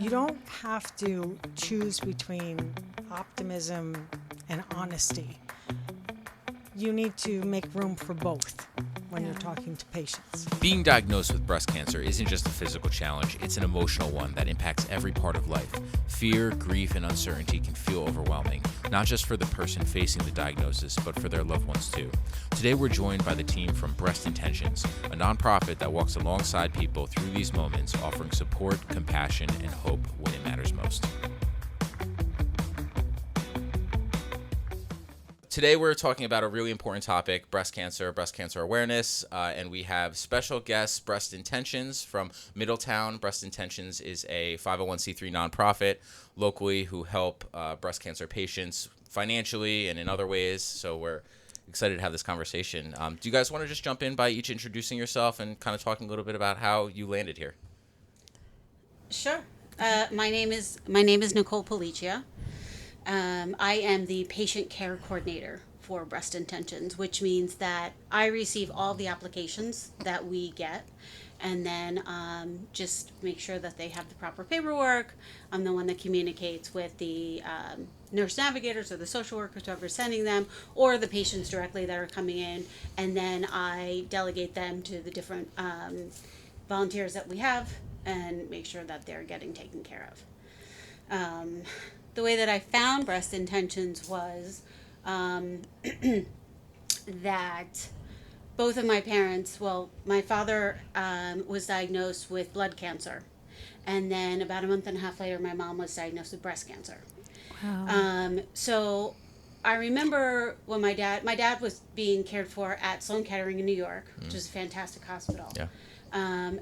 You don't have to choose between optimism and honesty. You need to make room for both when you're talking to patients. Being diagnosed with breast cancer isn't just a physical challenge, it's an emotional one that impacts every part of life. Fear, grief, and uncertainty can feel overwhelming, not just for the person facing the diagnosis, but for their loved ones too. Today we're joined by the team from Breast Intentions, a nonprofit that walks alongside people through these moments, offering support, compassion, and hope when it matters most. Today we're talking about a really important topic, breast cancer awareness, and we have special guests, Breast Intentions from Middletown. Breast Intentions is a 501c3 nonprofit locally who help breast cancer patients financially and in other ways, so we're excited to have this conversation. Do you guys want to just jump in by each introducing yourself and kind of talking a little bit about how you landed here? Sure. My name is Nicole Policia. I am the patient care coordinator for Breast Intentions, which means that I receive all the applications that we get and then just make sure that they have the proper paperwork. I'm the one that communicates with the nurse navigators or the social workers, whoever's sending them, or the patients directly that are coming in, and then I delegate them to the different volunteers that we have and make sure that they're getting taken care of. The way that I found Breast Intentions was that both of my parents, well, my father was diagnosed with blood cancer, and then about a month and a half later, my mom was diagnosed with breast cancer. Wow. So I remember when my dad was being cared for at Sloan Kettering in New York, which is a fantastic hospital. Yeah.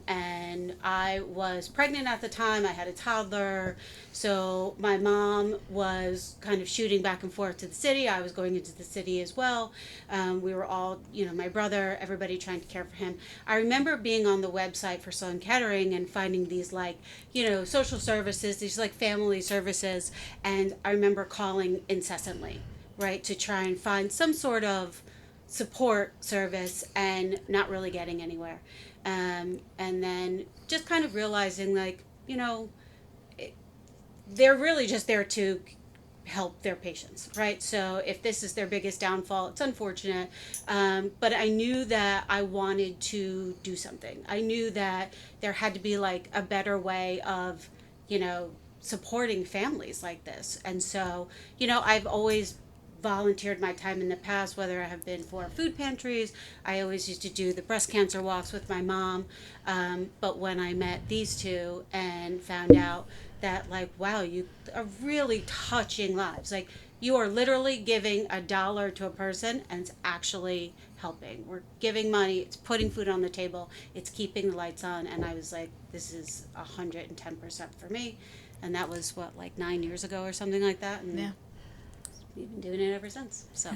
And I was pregnant at the time. I had a toddler. So my mom was kind of shooting back and forth to the city. I was going into the city as well. We were all, my brother, everybody trying to care for him. I remember being on the website for Sloan Kettering and finding these social services, these family services. And I remember calling incessantly, right, to try and find some sort of support service and not really getting anywhere. And then just kind of realizing they're really just there to help their patients, right? So if this is their biggest downfall, it's unfortunate. But I knew that I wanted to do something. I knew that there had to be a better way of, supporting families like this. And so, I've always volunteered my time in the past, whether I have been for food pantries. I always used to do the breast cancer walks with my mom. But when I met these two and found out that wow, you are really touching lives. You are literally giving $1 to a person and it's actually helping. We're giving money, it's putting food on the table, it's keeping the lights on. And I was like, this is 110% for me. And that was 9 years ago or something like that. And yeah. We've been doing it ever since. So,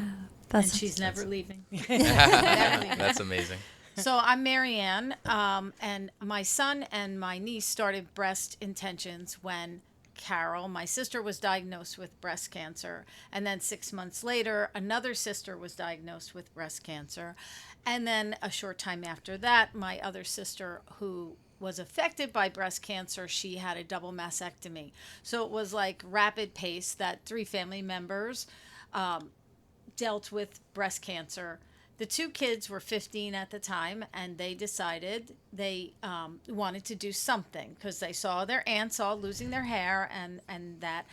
and she's never leaving. That's amazing. So I'm Marianne, and my son and my niece started Breast Intentions when Carol, my sister, was diagnosed with breast cancer. And then 6 months later, another sister was diagnosed with breast cancer. And then a short time after that, my other sister, who was affected by breast cancer, she had a double mastectomy. So it was rapid pace that 3 family members dealt with breast cancer. The 2 kids were 15 at the time, and they decided they wanted to do something because they saw their aunts all losing their hair and that.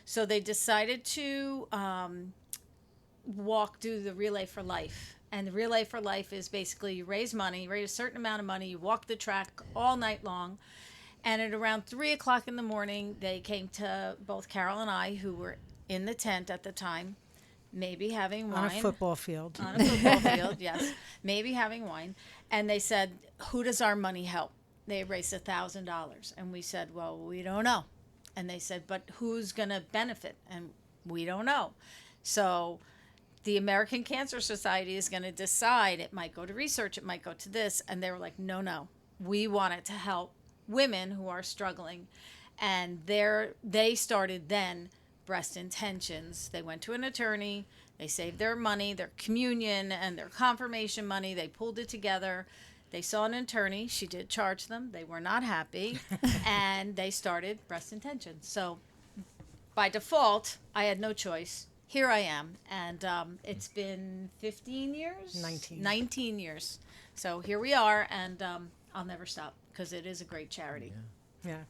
So they decided to do the Relay for Life. And the Relay for Life is basically you raise a certain amount of money, you walk the track all night long. And at around 3 o'clock in the morning, they came to both Carol and I, who were in the tent at the time, maybe having wine. On a football field. On a football field, yes. Maybe having wine. And they said, who does our money help? They raised $1,000. And we said, well, we don't know. And they said, but who's going to benefit? And we don't know. So the American Cancer Society is going to decide. It might go to research, it might go to this. And they were like, no, we want it to help women who are struggling. And they started then Breast Intentions. They went to an attorney, they saved their money, their communion and their confirmation money, they pulled it together. They saw an attorney. She did charge them. They were not happy. And they started breast intentions. So by default, I had no choice. Here I am. And it's been 15 years? 19 years. So here we are. And I'll never stop because it is a great charity. Yeah.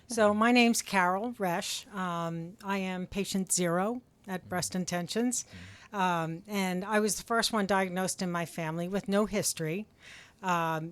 So my name's Carol Resch. I am patient 0 at Breast Intentions. And I was the first one diagnosed in my family with no history. I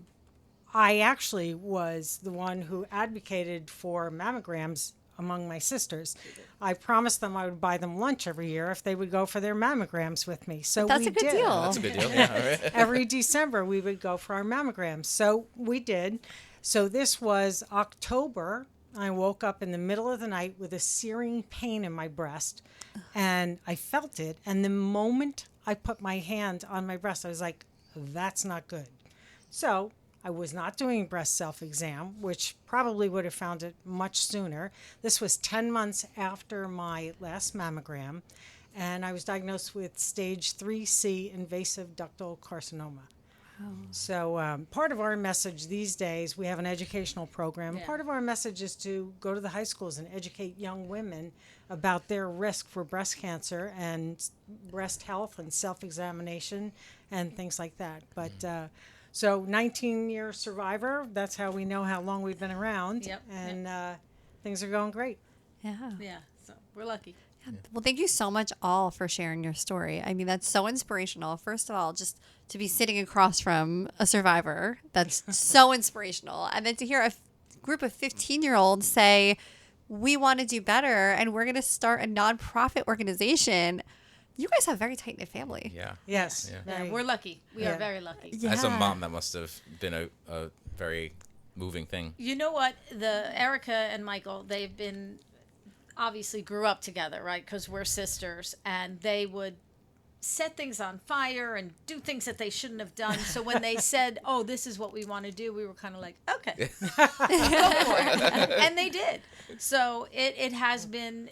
actually was the one who advocated for mammograms among my sisters. I promised them I would buy them lunch every year if they would go for their mammograms with me. So That's we a good did. deal. That's a good deal. Yeah, right. Every December we would go for our mammograms. So we did. So this was October. I woke up in the middle of the night with a searing pain in my breast, and I felt it. And the moment I put my hand on my breast, I was like, that's not good. So I was not doing breast self-exam, which probably would have found it much sooner. This was 10 months after my last mammogram, and I was diagnosed with stage 3C invasive ductal carcinoma. So part of our message these days, we have an educational program. Yeah. Part of our message is to go to the high schools and educate young women about their risk for breast cancer and breast health and self-examination and things like that. But so 19-year survivor, that's how we know how long we've been around. Yep. And things are going great. Yeah. Yeah. So we're lucky. Well, thank you so much all for sharing your story. I mean, that's so inspirational. First of all, just to be sitting across from a survivor, that's so inspirational. And then to hear a group of 15-year-olds say, we want to do better and we're going to start a nonprofit organization. You guys have a very tight-knit family. Yeah. Yes. Yeah. Yeah, Very- we're lucky. We Yeah. are very lucky. Yeah. As a mom, that must have been a very moving thing. You know what? The Erica and Michael, they've been obviously grew up together, right? Because we're sisters, and they would set things on fire and do things that they shouldn't have done. So when they said, "Oh, this is what we want to do," we were kind of like, "Okay, go for it," and they did. So it has been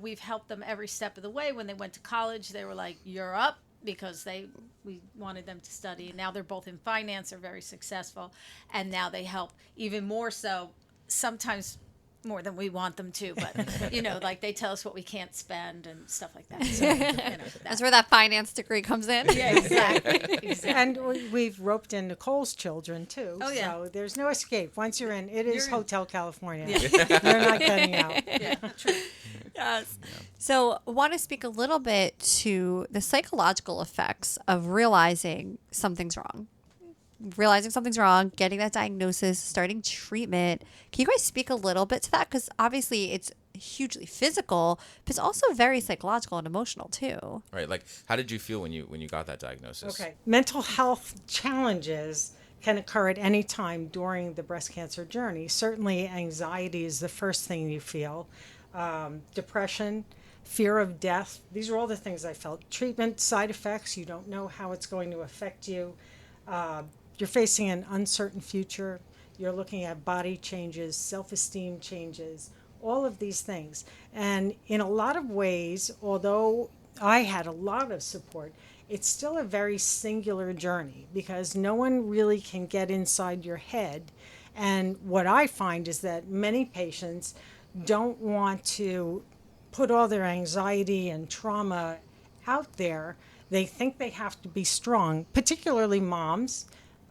we've helped them every step of the way. When they went to college, they were like, "You're up." Because we wanted them to study. And now they're both in finance, are very successful, and now they help even more so. Sometimes more than we want them to, but like they tell us what we can't spend and stuff like that. So, That's where that finance degree comes in. yeah, exactly. And we've roped in Nicole's children too. Oh, yeah. So there's no escape. Once you're in, it is You're in. Hotel California. You're not getting out. Yeah, true. Yes. So I want to speak a little bit to the psychological effects of realizing something's wrong. Getting that diagnosis, starting treatment. Can you guys speak a little bit to that? Because obviously it's hugely physical, but it's also very psychological and emotional too. Right. Like, how did you feel when you got that diagnosis? Okay. Mental health challenges can occur at any time during the breast cancer journey. Certainly, anxiety is the first thing you feel. Depression, fear of death. These are all the things I felt. Treatment side effects. You don't know how it's going to affect you. You're facing an uncertain future. You're looking at body changes, self-esteem changes, all of these things. And in a lot of ways, although I had a lot of support, it's still a very singular journey because no one really can get inside your head. And what I find is that many patients don't want to put all their anxiety and trauma out there. They think they have to be strong, particularly moms,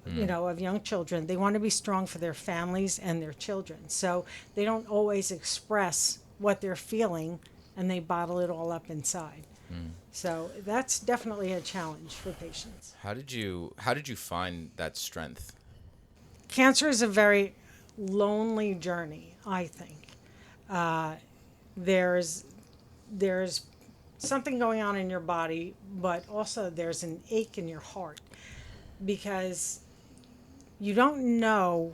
of young children. They want to be strong for their families and their children. So they don't always express what they're feeling and they bottle it all up inside. So that's definitely a challenge for patients. How did you find that strength? Cancer is a very lonely journey, I think. There's something going on in your body, but also there's an ache in your heart because you don't know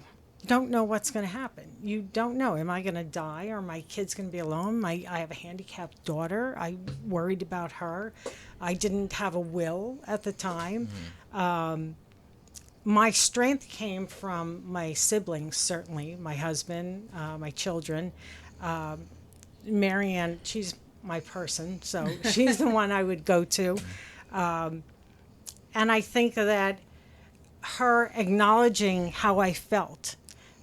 what's going to happen. You don't know, am I going to die? Or my kid's going to be alone? I have a handicapped daughter. I worried about her. I didn't have a will at the time. My strength came from my siblings, certainly, my husband, my children. Marianne, she's my person, so she's the one I would go to. And I think that her acknowledging how I felt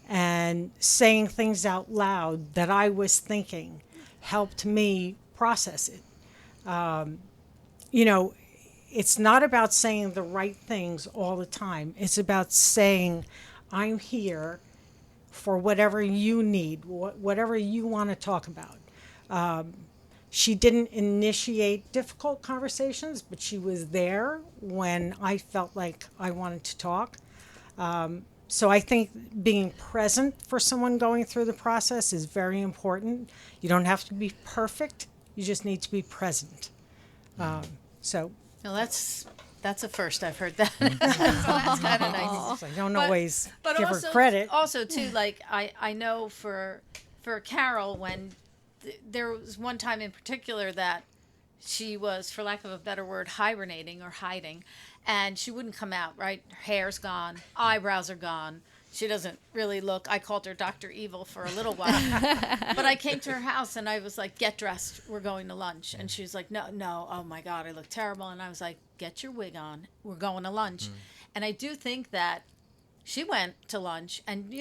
and saying things out loud that I was thinking helped me process it. You know, it's not about saying the right things all the time. It's about saying, I'm here for whatever you need, whatever you want to talk about. She didn't initiate difficult conversations, but she was there when I felt like I wanted to talk. So I think being present for someone going through the process is very important. You don't have to be perfect. You just need to be present. So No, that's a first I've heard that. So that's kind of nice. I don't But- always But give also, her credit. also too, like I know for Carol, when there was one time in particular that she was, for lack of a better word, hibernating or hiding, and she wouldn't come out. Right, her hair's gone, eyebrows are gone. She doesn't really look. I called her Dr. Evil for a little while, but I came to her house and I was like, "Get dressed. We're going to lunch." And she was like, "No, no. Oh my God, I look terrible." And I was like, "Get your wig on. We're going to lunch." And I do think that she went to lunch and,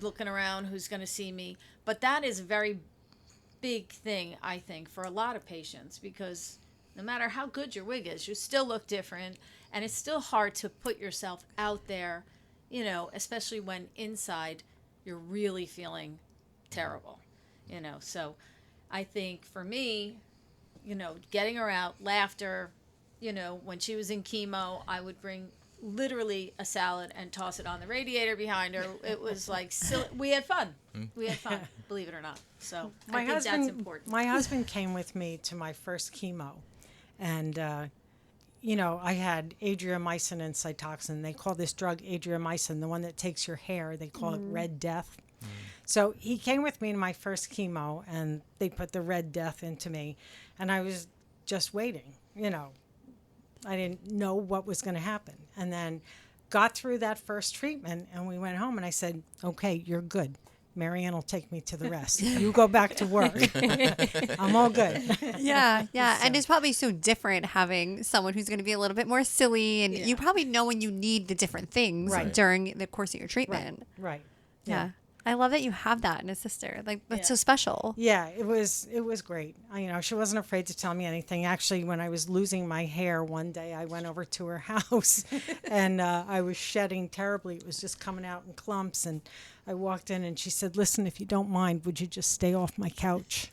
looking around, who's going to see me. But that is a very big thing, I think, for a lot of patients, because no matter how good your wig is, you still look different. And it's still hard to put yourself out there, especially when inside you're really feeling terrible, So I think for me, getting her out, laughter, when she was in chemo, I would bring literally a salad and toss it on the radiator behind her. It was like silly. We had fun. We had fun, believe it or not. So I think that's important. My husband came with me to my first chemo, and I had adriamycin and Cytoxan. They call this drug adriamycin, the one that takes your hair. They call it Red Death. So he came with me to my first chemo, and they put the Red Death into me, and I was just waiting. I didn't know what was going to happen, and then got through that first treatment, and we went home, and I said, "Okay, you're good. Marianne will take me to the rest. You go back to work. I'm all good." Yeah, yeah. And it's probably so different having someone who's going to be a little bit more silly, and you probably know when you need the different things Right. during the course of your treatment. Right. Yeah. I love that you have that in a sister. Like, that's so Yeah. special. Yeah, it was great. She wasn't afraid to tell me anything. Actually, when I was losing my hair one day, I went over to her house, and I was shedding terribly. It was just coming out in clumps, and I walked in, and she said, "Listen, if you don't mind, would you just stay off my couch?"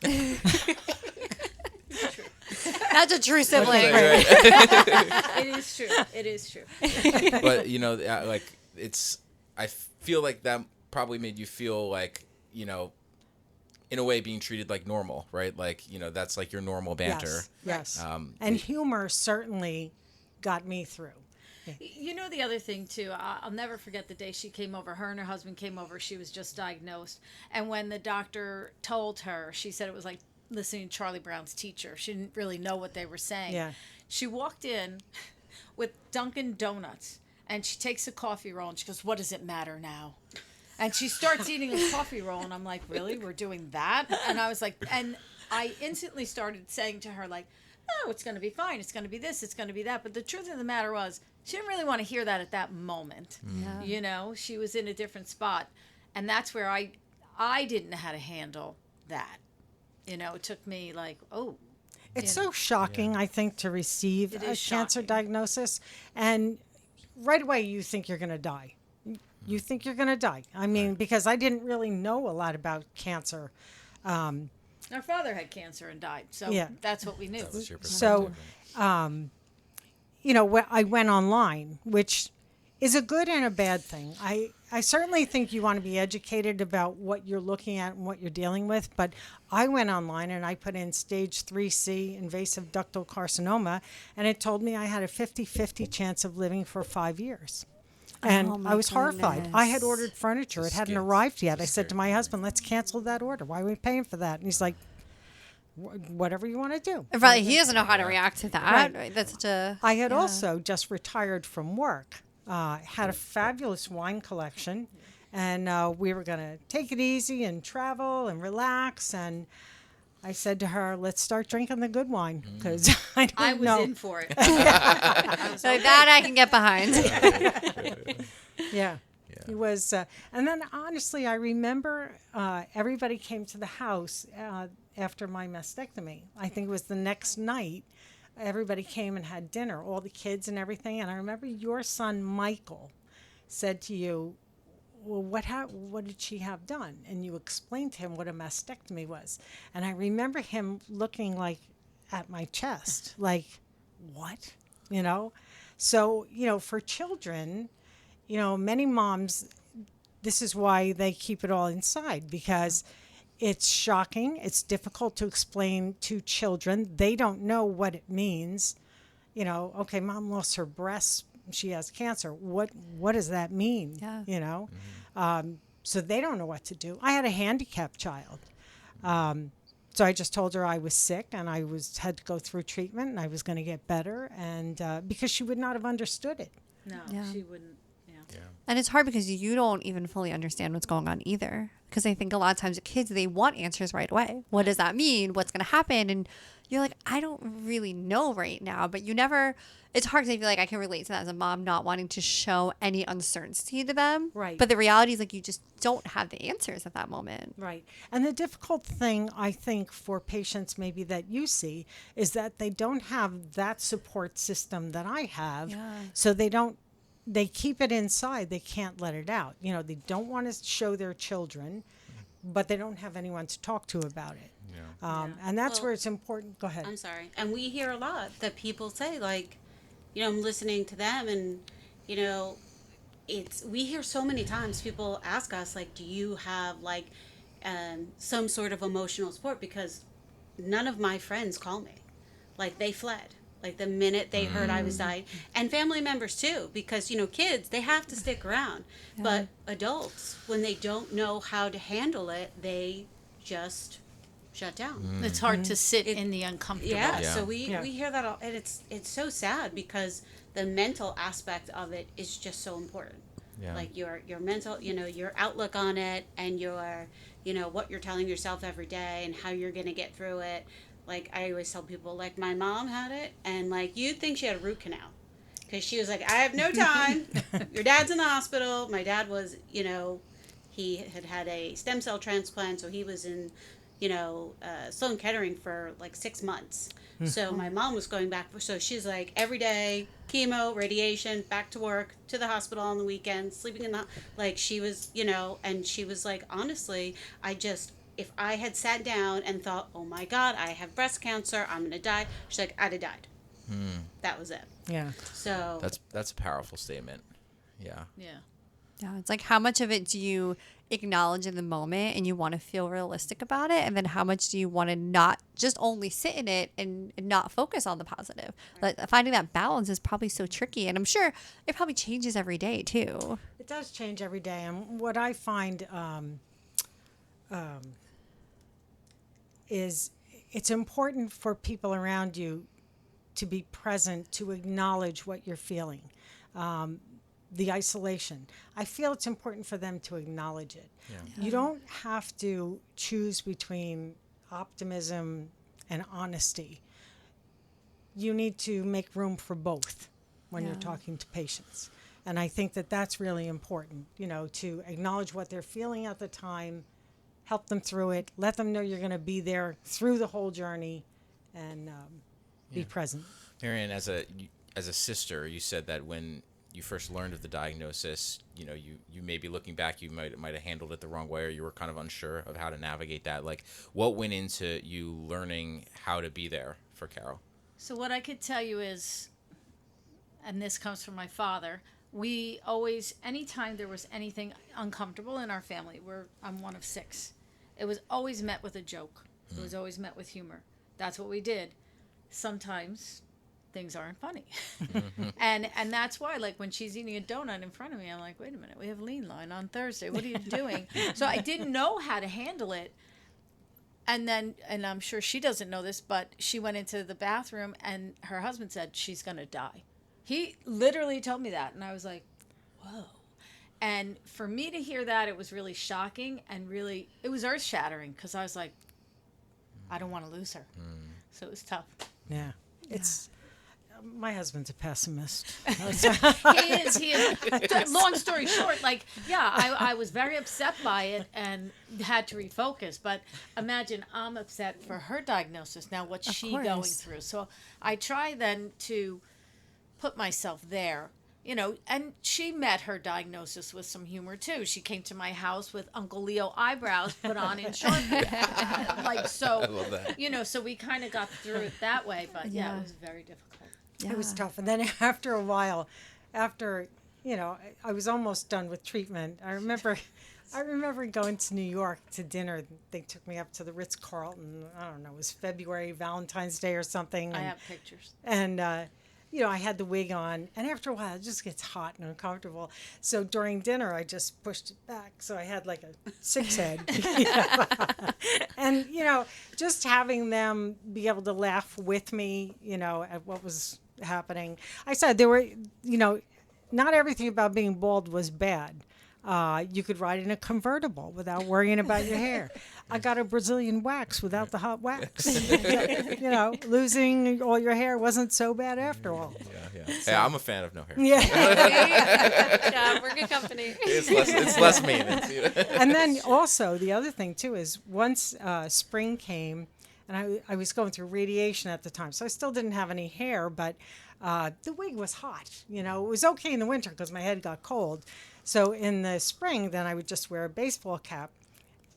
That's a true sibling. It is true. It is true. But I feel like that probably made you feel like, in a way being treated like normal, right? Like, that's like your normal banter. Yes. And humor certainly got me through. The other thing too, I'll never forget the day she came over. Her and her husband came over. She was just diagnosed, and when the doctor told her, she said it was like listening to Charlie Brown's Teacher. She didn't really know what they were saying. Yeah. She walked in with Dunkin' Donuts, and she takes a coffee roll, and she goes, "What does it matter now?" And she starts eating a coffee roll, and I'm like, "Really? We're doing that?" And I was like, and I instantly started saying to her, like, "Oh, it's going to be fine. It's going to be this. It's going to be that." But the truth of the matter was, she didn't really want to hear that at that moment. Yeah. She was in a different spot, and that's where I didn't know how to handle that. It took me like, oh. It's so shocking, I think, to receive It a is cancer shocking. diagnosis, and right away you think you're going to die. You think you're going to die. I mean, because I didn't really know a lot about cancer. Our father had cancer and died, so Yeah. that's what we knew. That's your So, perspective. I went online, which is a good and a bad thing. I certainly think you want to be educated about what you're looking at and what you're dealing with, but I went online and I put in stage 3C invasive ductal carcinoma, and it told me I had a 50-50 chance of living for 5 years. And Oh, my I was horrified. I had goodness. ordered furniture. It hadn't Scary. arrived yet. I It's said to scary. my husband, "Let's cancel that order. Why are we paying for that?" And he's like, "Whatever you want to do." Right. He doesn't know how to react to that. Right. That's such a. I had yeah. also just retired from work, had a fabulous wine collection, and we were going to take it easy and travel and relax. And I said to her, let's start drinking the good wine because I don't I was know. in for it. I was So like, that I can get behind. Yeah. It was, and then honestly, I remember everybody came to the house after my mastectomy. I think it was the next night. Everybody came and had dinner, all the kids and everything. And I remember your son Michael said to you, "Well, what did she have done?" And you explained to him what a mastectomy was. And I remember him looking like at my chest, like, "What?" You know. So for children. Many moms, this is why they keep it all inside because it's shocking. It's difficult to explain to children. They don't know what it means. Okay, mom lost her breast. She has cancer. What does that mean? Yeah. So they don't know what to do. I had a handicapped child. So I just told her I was sick and had to go through treatment and I was going to get better and because she would not have understood it. No, Yeah. she wouldn't. Yeah. And it's hard because you don't even fully understand what's going on either. Because I think a lot of times the kids, they want answers right away. What does that mean? What's going to happen? And you're like, I don't really know right now. But it's hard because I feel like I can relate to that as a mom, not wanting to show any uncertainty to them. Right. But the reality is like you just don't have the answers at that moment. Right. And the difficult thing, I think, for patients maybe that you see is that they don't have that support system that I have. Yeah. So they keep it inside. They can't let it out. They don't want to show their children, but they don't have anyone to talk to about it. Yeah. And that's Well, where it's important. Go ahead. I'm sorry. And we hear a lot that people say, like, I'm listening to them and, we hear so many times people ask us, like, do you have, like, some sort of emotional support? Because none of my friends call me. Like, they fled. Like, the minute they heard I was dying. And family members, too. Because, kids, they have to stick around. Yeah. But adults, when they don't know how to handle it, they just shut down. It's hard to sit in the uncomfortable. Yeah, Yeah. so we Yeah. hear that all, and it's so sad because the mental aspect of it is just so important. Yeah. Like your mental, your outlook on it, and your, what you're telling yourself every day, and how you're gonna get through it. Like I always tell people, like my mom had it, and like you'd think she had a root canal, because she was like, I have no time. Your dad's in the hospital. My dad was, he had a stem cell transplant, so he was in Sloan Kettering for like 6 months. So my mom was going back. So she's like every day, chemo, radiation, back to work, to the hospital on the weekends, sleeping in the, like she was, and she was like, honestly, if I had sat down and thought, oh my God, I have breast cancer, I'm going to die. She's like, I'd have died. That was it. Yeah. So That's a powerful statement. Yeah. Yeah. Yeah, it's like how much of it do you acknowledge in the moment and you want to feel realistic about it, and then how much do you want to not just only sit in it and not focus on the positive? Like finding that balance is probably so tricky, and I'm sure it probably changes every day too. It does change every day. And what I find is it's important for people around you to be present, to acknowledge what you're feeling. The isolation. I feel it's important for them to acknowledge it. Yeah. You don't have to choose between optimism and honesty. You need to make room for both when you're talking to patients. And I think that that's really important, to acknowledge what they're feeling at the time, help them through it, let them know you're going to be there through the whole journey, and be present. Marianne, as a sister, you said that when you first learned of the diagnosis, you may be looking back, you might have handled it the wrong way, or you were kind of unsure of how to navigate that. Like, what went into you learning how to be there for Carol? So what I could tell you is, and this comes from my father, we always, anytime there was anything uncomfortable in our family, I'm one of 6, it was always met with a joke. It was always met with humor. That's what we did. Sometimes things aren't funny. and that's why, like, when she's eating a donut in front of me, I'm like, wait a minute, we have lean line on Thursday. What are you doing? So I didn't know how to handle it. And I'm sure she doesn't know this, but she went into the bathroom and her husband said, she's going to die. He literally told me that. And I was like, whoa. And for me to hear that, it was really shocking and really, it was earth shattering, because I was like, I don't want to lose her. So it was tough. Yeah. It's my husband's a pessimist. He is. Long story short, like, yeah, I was very upset by it and had to refocus. But imagine I'm upset for her diagnosis. Now, what's she going course. through? So I try then to put myself there. And she met her diagnosis with some humor too. She came to my house with Uncle Leo eyebrows put on in Sharpie. Like, so, I love that. so we kind of got through it that way. But yeah, Yeah. it was very difficult. It was tough. And then after a while, after, I was almost done with treatment. I remember going to New York to dinner. They took me up to the Ritz-Carlton. I don't know, it was February, Valentine's Day or something. I And, have pictures. and I had the wig on, and after a while, it just gets hot and uncomfortable. So during dinner, I just pushed it back, so I had like a six head. And just having them be able to laugh with me, at what was happening. I said there were, not everything about being bald was bad. You could ride in a convertible without worrying about your hair. I got a Brazilian wax without the hot wax. Losing all your hair wasn't so bad after all. Yeah, I'm a fan of no hair. Yeah. Yeah, we're good company. It's less maintenance. And then also the other thing too is once spring came, and I was going through radiation at the time, so I still didn't have any hair, but the wig was hot. It was okay in the winter because my head got cold. So in the spring, then I would just wear a baseball cap.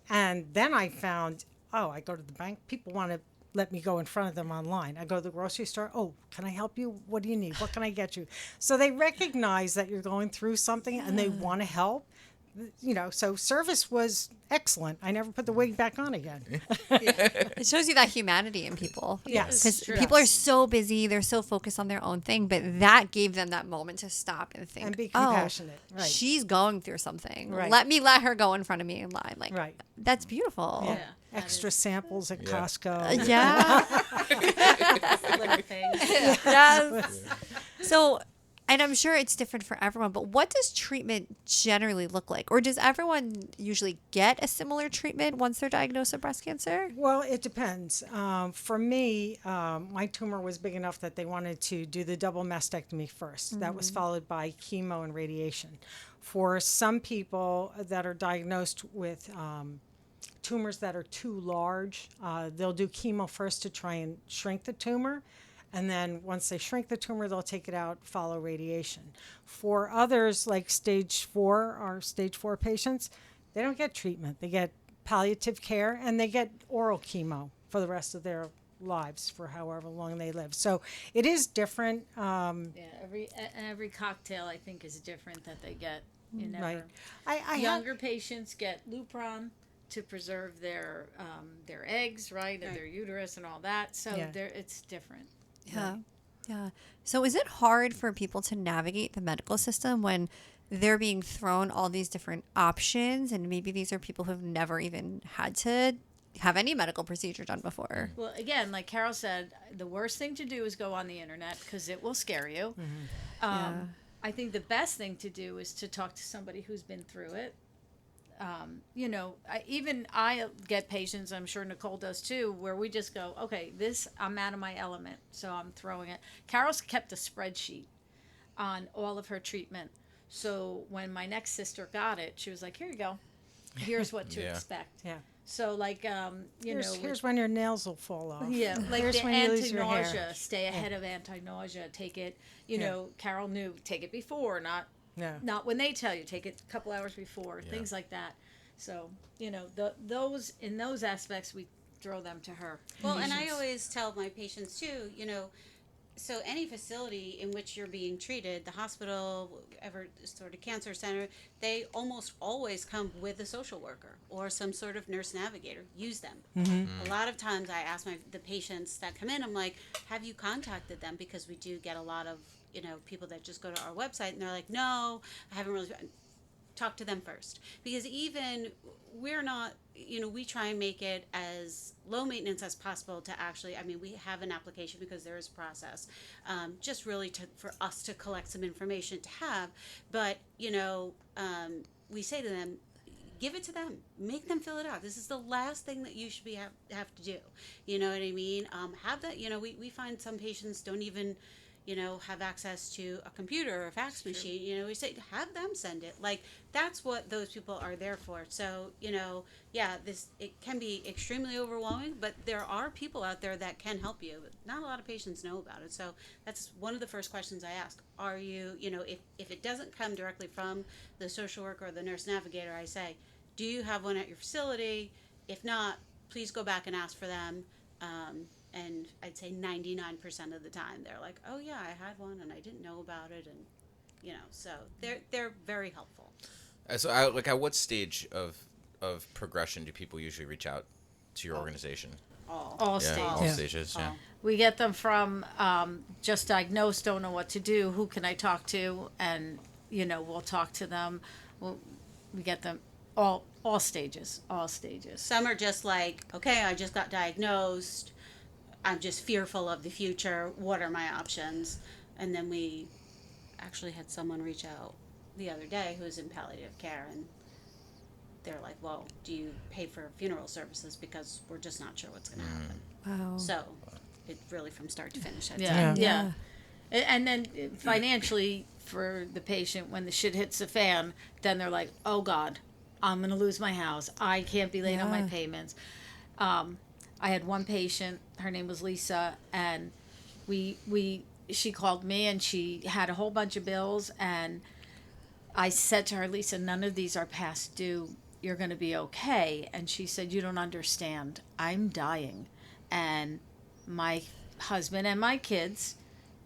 And then I found, I go to the bank. People want to let me go in front of them online. I go to the grocery store. Oh, can I help you? What do you need? What can I get you? So they recognize that you're going through something and they want to help. So service was excellent. I never put the wig back on again. It shows you that humanity in people. Yes. Because True. people are so busy, they're so focused on their own thing, but that gave them that moment to stop and think, And be oh, compassionate. Right. she's going through something. Right. Let her go in front of me in line. Like, Right. that's beautiful. Yeah. that Extra is- samples at Costco. Yeah. Little things. Yes. So, and I'm sure it's different for everyone, but what does treatment generally look like? Or does everyone usually get a similar treatment once they're diagnosed with breast cancer? Well, it depends. For me, my tumor was big enough that they wanted to do the double mastectomy first. That was followed by chemo and radiation. For some people that are diagnosed with tumors that are too large, they'll do chemo first to try and shrink the tumor. And then once they shrink the tumor, they'll take it out, follow radiation. For others, like stage 4 patients, they don't get treatment. They get palliative care, and they get oral chemo for the rest of their lives for however long they live. So it is different. Yeah, every cocktail I think is different that they get. You never. Right. I Younger patients get Lupron to preserve their eggs, right, and their uterus and all that. So Yeah. it's different. Yeah. Yeah. So is it hard for people to navigate the medical system when they're being thrown all these different options, and maybe these are people who've never even had to have any medical procedure done before? Well, again, like Carol said, the worst thing to do is go on the internet because it will scare you. Yeah. I think the best thing to do is to talk to somebody who's been through it. I get patients, I'm sure Nicole does too, where we just go, okay, I'm out of my element, so I'm throwing it. Carol's kept a spreadsheet on all of her treatment. So when my next sister got it, she was like, here you go. Here's what to Yeah. expect. Yeah. So like, Here's when your nails will fall off. yeah, like Here's the when you lose your hair. anti-nausea, stay ahead of anti-nausea, take it, Carol knew, take it before, not when they tell you, take it a couple hours before, things like that. So, those in those aspects, we throw them to her. Well, and I always tell my patients too, so any facility in which you're being treated, the hospital, ever sort of cancer center, they almost always come with a social worker or some sort of nurse navigator. Use them. A lot of times I ask the patients that come in, I'm like, have you contacted them? Because we do get a lot of, people that just go to our website and they're like, no, I haven't really. Talk to them first, because even we're not, we try and make it as low maintenance as possible to actually, we have an application because there is a process, just really for us to collect some information to have, but we say to them, give it to them, make them fill it out. This is the last thing that you should be have to do. You know what I mean? Have that. We find some patients don't even have access to a computer or a fax machine. We say have them send it. Like, that's what those people are there for. So, yeah, it can be extremely overwhelming, but there are people out there that can help you. But not a lot of patients know about it. So that's one of the first questions I ask. Are you, if it doesn't come directly from the social worker or the nurse navigator, I say, do you have one at your facility? If not, please go back and ask for them. And I'd say 99% of the time they're like, oh yeah, I had one and I didn't know about it. And so they're very helpful. So, at what stage of progression do people usually reach out to your organization? All Yeah, stages. all Yeah. stages. Yeah. We get them from just diagnosed, don't know what to do. Who can I talk to? And we'll talk to them. We get them all stages. All stages. Some are just like, okay, I just got diagnosed. I'm just fearful of the future. What are my options? And then we actually had someone reach out the other day who's in palliative care, and they're like, well, do you pay for funeral services? Because we're just not sure what's going to happen. Wow. So it really from start to finish. I'd Yeah, say. yeah. And then financially for the patient, when the shit hits the fan, then they're like, oh God, I'm going to lose my house. I can't be late on my Yeah. payments. I had one patient, her name was Lisa, and she called me and she had a whole bunch of bills, and I said to her, Lisa, none of these are past due. You're going to be okay. And she said, you don't understand. I'm dying. And my husband and my kids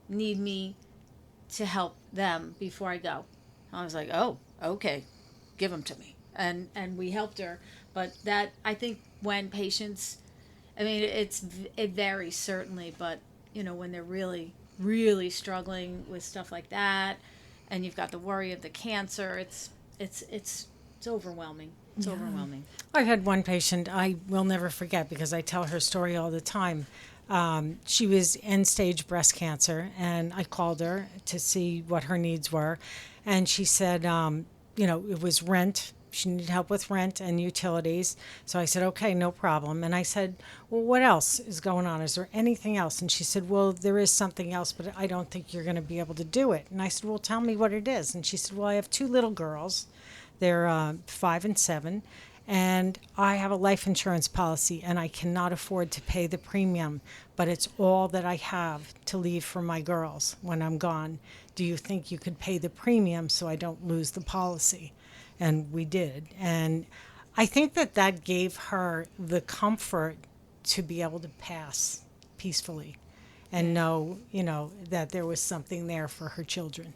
need me to help them before I go. I was like, oh, okay, give them to me. And we helped her. But that, I think when patients, I mean, it varies certainly, but when they're really, really struggling with stuff like that, and you've got the worry of the cancer, it's overwhelming. It's overwhelming. I had one patient I will never forget because I tell her story all the time. She was end stage breast cancer, and I called her to see what her needs were. And she said, it was rent. She needed help with rent and utilities. So I said, okay, no problem. And I said, well, what else is going on? Is there anything else? And she said, well, there is something else, but I don't think you're going to be able to do it. And I said, well, tell me what it is. And she said, well, I have two little girls. They're 5 and 7. And I have a life insurance policy, and I cannot afford to pay the premium, but it's all that I have to leave for my girls when I'm gone. Do you think you could pay the premium so I don't lose the policy? And we did. And I think that gave her the comfort to be able to pass peacefully and know, that there was something there for her children.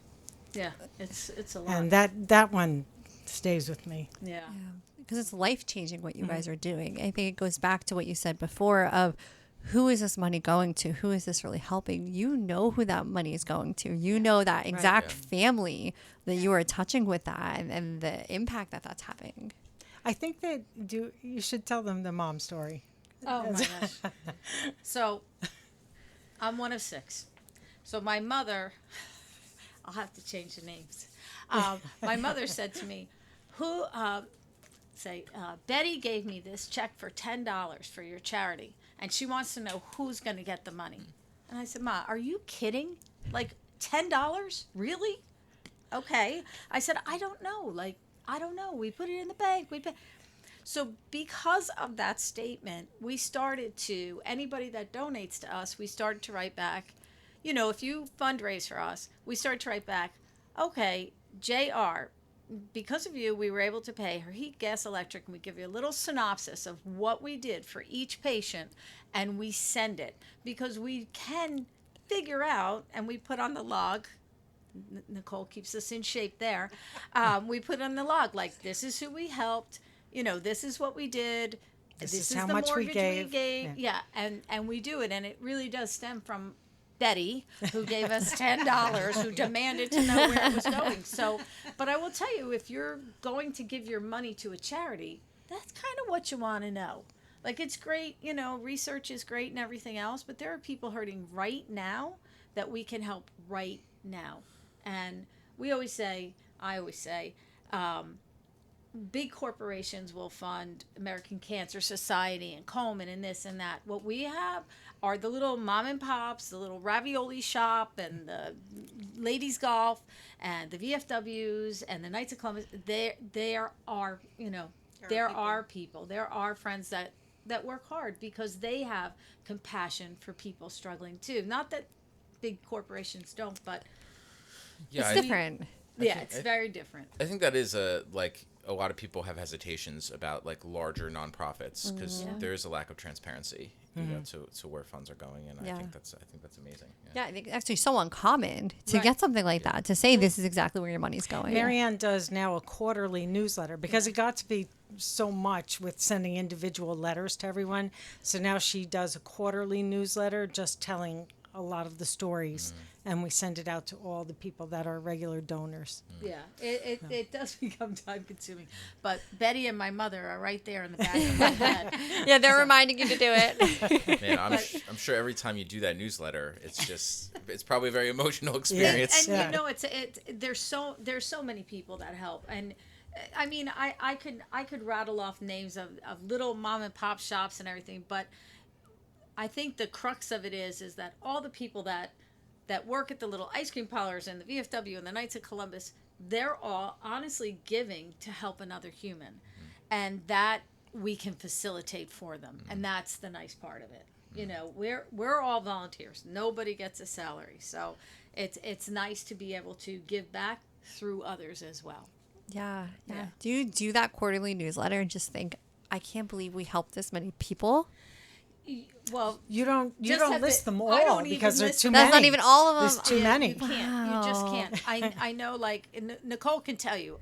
Yeah, it's a lot. And that one stays with me. Yeah. Because it's life changing what you guys are doing. I think it goes back to what you said before of who is this money going to? Who is this really helping? You know who that money is going to. You know that exact family that you are touching with that and the impact that that's having. I think that you should tell them the mom story. Oh my gosh. So I'm one of 6. So my mother, I'll have to change the names. My mother said to me, Betty gave me this check for $10 for your charity, and she wants to know who's going to get the money. And I said, Ma, are you kidding? Like, $10? Really? Okay. I said, I don't know. I don't know. We put it in the bank. So because of that statement, we started to, anybody that donates to us, we started to write back, if you fundraise for us, we started to write back, okay, JR, because of you, we were able to pay her heat, gas, electric, and we give you a little synopsis of what we did for each patient, and we send it because we can figure out, and we put on the log. Nicole keeps us in shape there. We put on the log, like, this is who we helped, this is what we did. This This is how the much we mortgage gave. Yeah, and we do it, and it really does stem from Betty, who gave us $10, who demanded to know where it was going. So, but I will tell you, if you're going to give your money to a charity, that's kind of what you want to know. Like, it's great, research is great and everything else, but there are people hurting right now that we can help right now. And I always say, big corporations will fund American Cancer Society and Komen and this and that. What we have are the little mom and pops, the little ravioli shop and the ladies golf and the VFWs and the Knights of Columbus. There are, you know, there are people, there are friends that work hard because they have compassion for people struggling too. Not that big corporations don't, but Yeah, It's different. yeah, it's very different. I think that is a lot of people have hesitations about like larger nonprofits because there is a lack of transparency, you know, to where funds are going, and Yeah. I think that's amazing. Yeah, I think it's actually so uncommon to Right. get something like that, to say this is exactly where your money's going. Marianne does now a quarterly newsletter because it got to be so much with sending individual letters to everyone. So now she does a quarterly newsletter just telling a lot of the stories, and we send it out to all the people that are regular donors. Yeah, it does become time consuming. But Betty and my mother are right there in the back of my head. Yeah, they're reminding you to do it. Man, I'm sure every time you do that newsletter, it's probably a very emotional experience. And Yeah. you know, there's so many people that help. And I mean, I could rattle off names of little mom and pop shops and everything, but I think the crux of it is that all the people that work at the little ice cream parlors and the VFW and the Knights of Columbus, they're all honestly giving to help another human, and that we can facilitate for them, and that's the nice part of it. You know, we're all volunteers. Nobody gets a salary, so it's nice to be able to give back through others as well. Yeah. Yeah. Do you do that quarterly newsletter and just think, I can't believe we helped this many people? Well, You don't Just have list to- them I don't all even because there's list too them. many. That's not even all of them. There's too yeah, many. You can't. You just Wow. can't. I know. Like Nicole can tell you.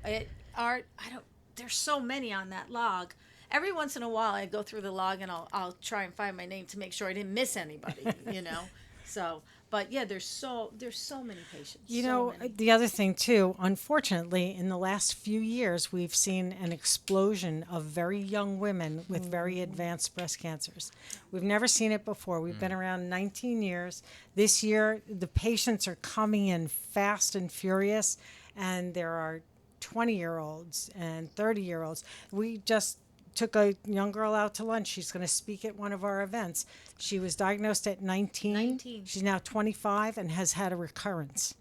There's so many on that log. Every once in a while, I go through the log and I'll try and find my name to make sure I didn't miss anybody. You know. So, but yeah, there's so many patients. You so know, many. the other thing too, unfortunately, in the last few years, we've seen an explosion of very young women with very advanced breast cancers. We've never seen it before. We've been around 19 years. This year, the patients are coming in fast and furious, and there are 20-year-olds and 30-year-olds. We just took a young girl out to lunch. She's going to speak at one of our events. She was diagnosed at 19. 19. She's now 25 and has had a recurrence.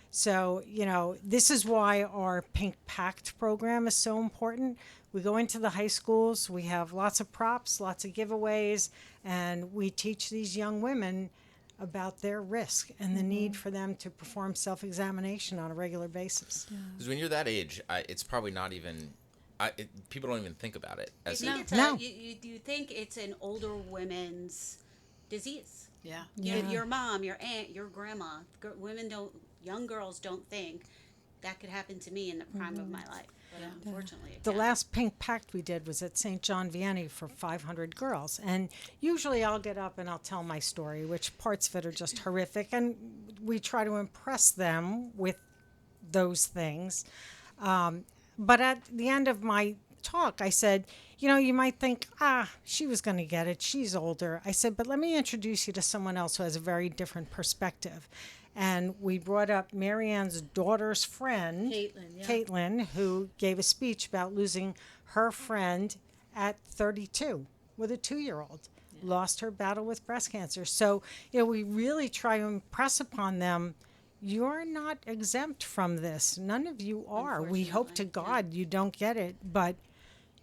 So, you know, this is why our Pink Pact program is so important. We go into the high schools, we have lots of props, lots of giveaways, and we teach these young women about their risk and the need for them to perform self-examination on a regular basis. Because when you're that age, it's probably not even. People don't even think about it. You As think a, it's No. you think it's an older women's disease. Yeah. Your mom, your aunt, your grandma. Young girls don't think that could happen to me in the prime of my life. But unfortunately, it The can. last Pink Pact we did was at St. John Vianney for 500 girls. And usually I'll get up and I'll tell my story, which parts of it are just horrific. And we try to impress them with those things. But at the end of my talk, I said, you know, you might think, she was going to get it. She's older. I said, but let me introduce you to someone else who has a very different perspective. And we brought up Marianne's daughter's friend, Caitlin, who gave a speech about losing her friend at 32 with a 2-year-old. Lost her battle with breast cancer. So, you know, we really try to impress upon them, you're not exempt from this. None of you are. We hope to God you don't get it, but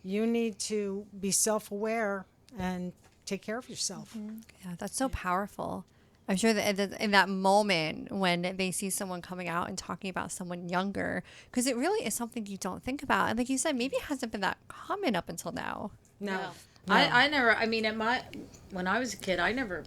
you need to be self-aware and take care of yourself. Yeah, that's so powerful. I'm sure that in that moment when they see someone coming out and talking about someone younger, because it really is something you don't think about. And like you said, maybe it hasn't been that common up until now. No. I never. I mean, when I was a kid, I never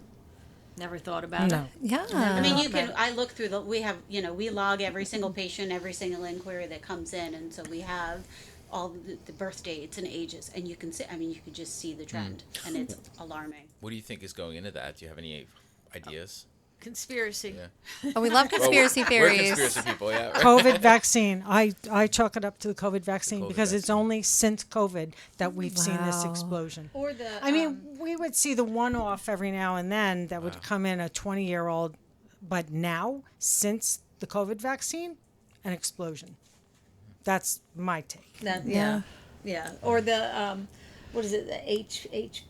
thought about it. Yeah. I mean, you can. I look through we log every single patient, every single inquiry that comes in, and so we have all the birth dates and ages, and you can see. I mean, you can just see the trend, and it's alarming. what do you think is going into that? Do you have any ideas? Conspiracy. Yeah. Oh, we love conspiracy We're theories. conspiracy people, yeah. Right? COVID vaccine. I chalk it up to the COVID vaccine COVID because it's vaccine. only since COVID that we've seen this Wow. explosion. Or the. I mean, we would see the one-off every now and then that would come in a 20-year-old, but now, since the COVID vaccine, an explosion. That's my take. That, Yeah. Yeah, or the what is it? The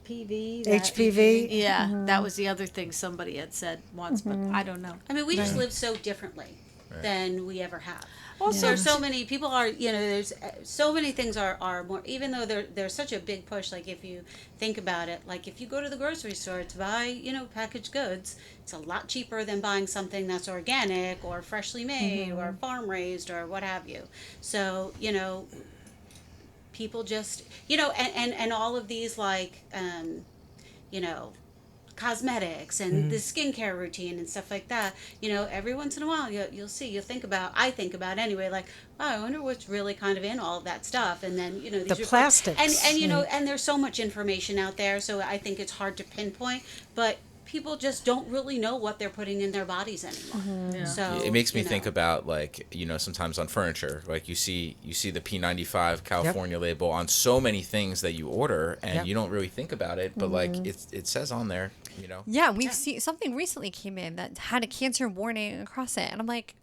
HPV. HPV. Yeah, that was the other thing somebody had said once, but I don't know. I mean, we just live so differently Right. than we ever have. Also, There's so many people are, there's so many things are more, even though there's such a big push, like if you think about it, like if you go to the grocery store to buy, packaged goods, it's a lot cheaper than buying something that's organic or freshly made or farm raised or what have you. So, people just, and all of these like, you know, cosmetics and the skincare routine and stuff like that. Every once in a while you'll think about, I think about anyway, like, oh, I wonder what's really kind of in all of that stuff. And then, these The plastics. and there's so much information out there. So I think it's hard to pinpoint, but people just don't really know what they're putting in their bodies anymore. Yeah. So It makes me think about, like, sometimes on furniture, like you see the P95 California label on so many things that you order, and Yep. you don't really think about it, but like it says on there, Yeah, we've seen something recently came in that had a cancer warning across it, and I'm like,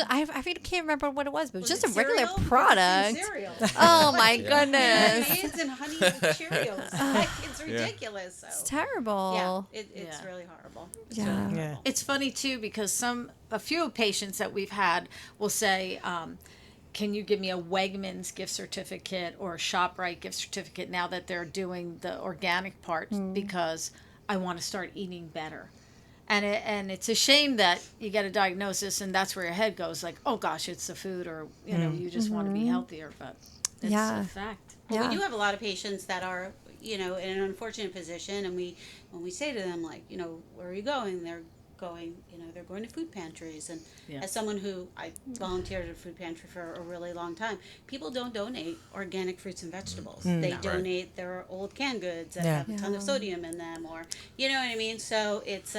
I can't remember what it was, but it was just a regular product. Cereal. Oh my Yeah. goodness, Kids and honey nut Cheerios. Like, it's ridiculous. So. it's terrible. Yeah, it's Yeah. really horrible. Yeah. Yeah. it's funny too because a few patients that we've had will say, can you give me a Wegmans gift certificate or a ShopRite gift certificate now that they're doing the organic part because I want to start eating better. And it's a shame that you get a diagnosis and that's where your head goes, like, oh gosh, it's the food, or you just want to be healthier, but it's Yeah. a fact. Well, Yeah. we do have a lot of patients that are, in an unfortunate position, and when we say to them, like, where are you going? They're going, they're going to food pantries. And Yeah. as someone who I volunteered at a food pantry for a really long time, people don't donate organic fruits and vegetables. They donate their old canned goods that Yeah. have a ton of sodium in them, or you know what I mean. So it's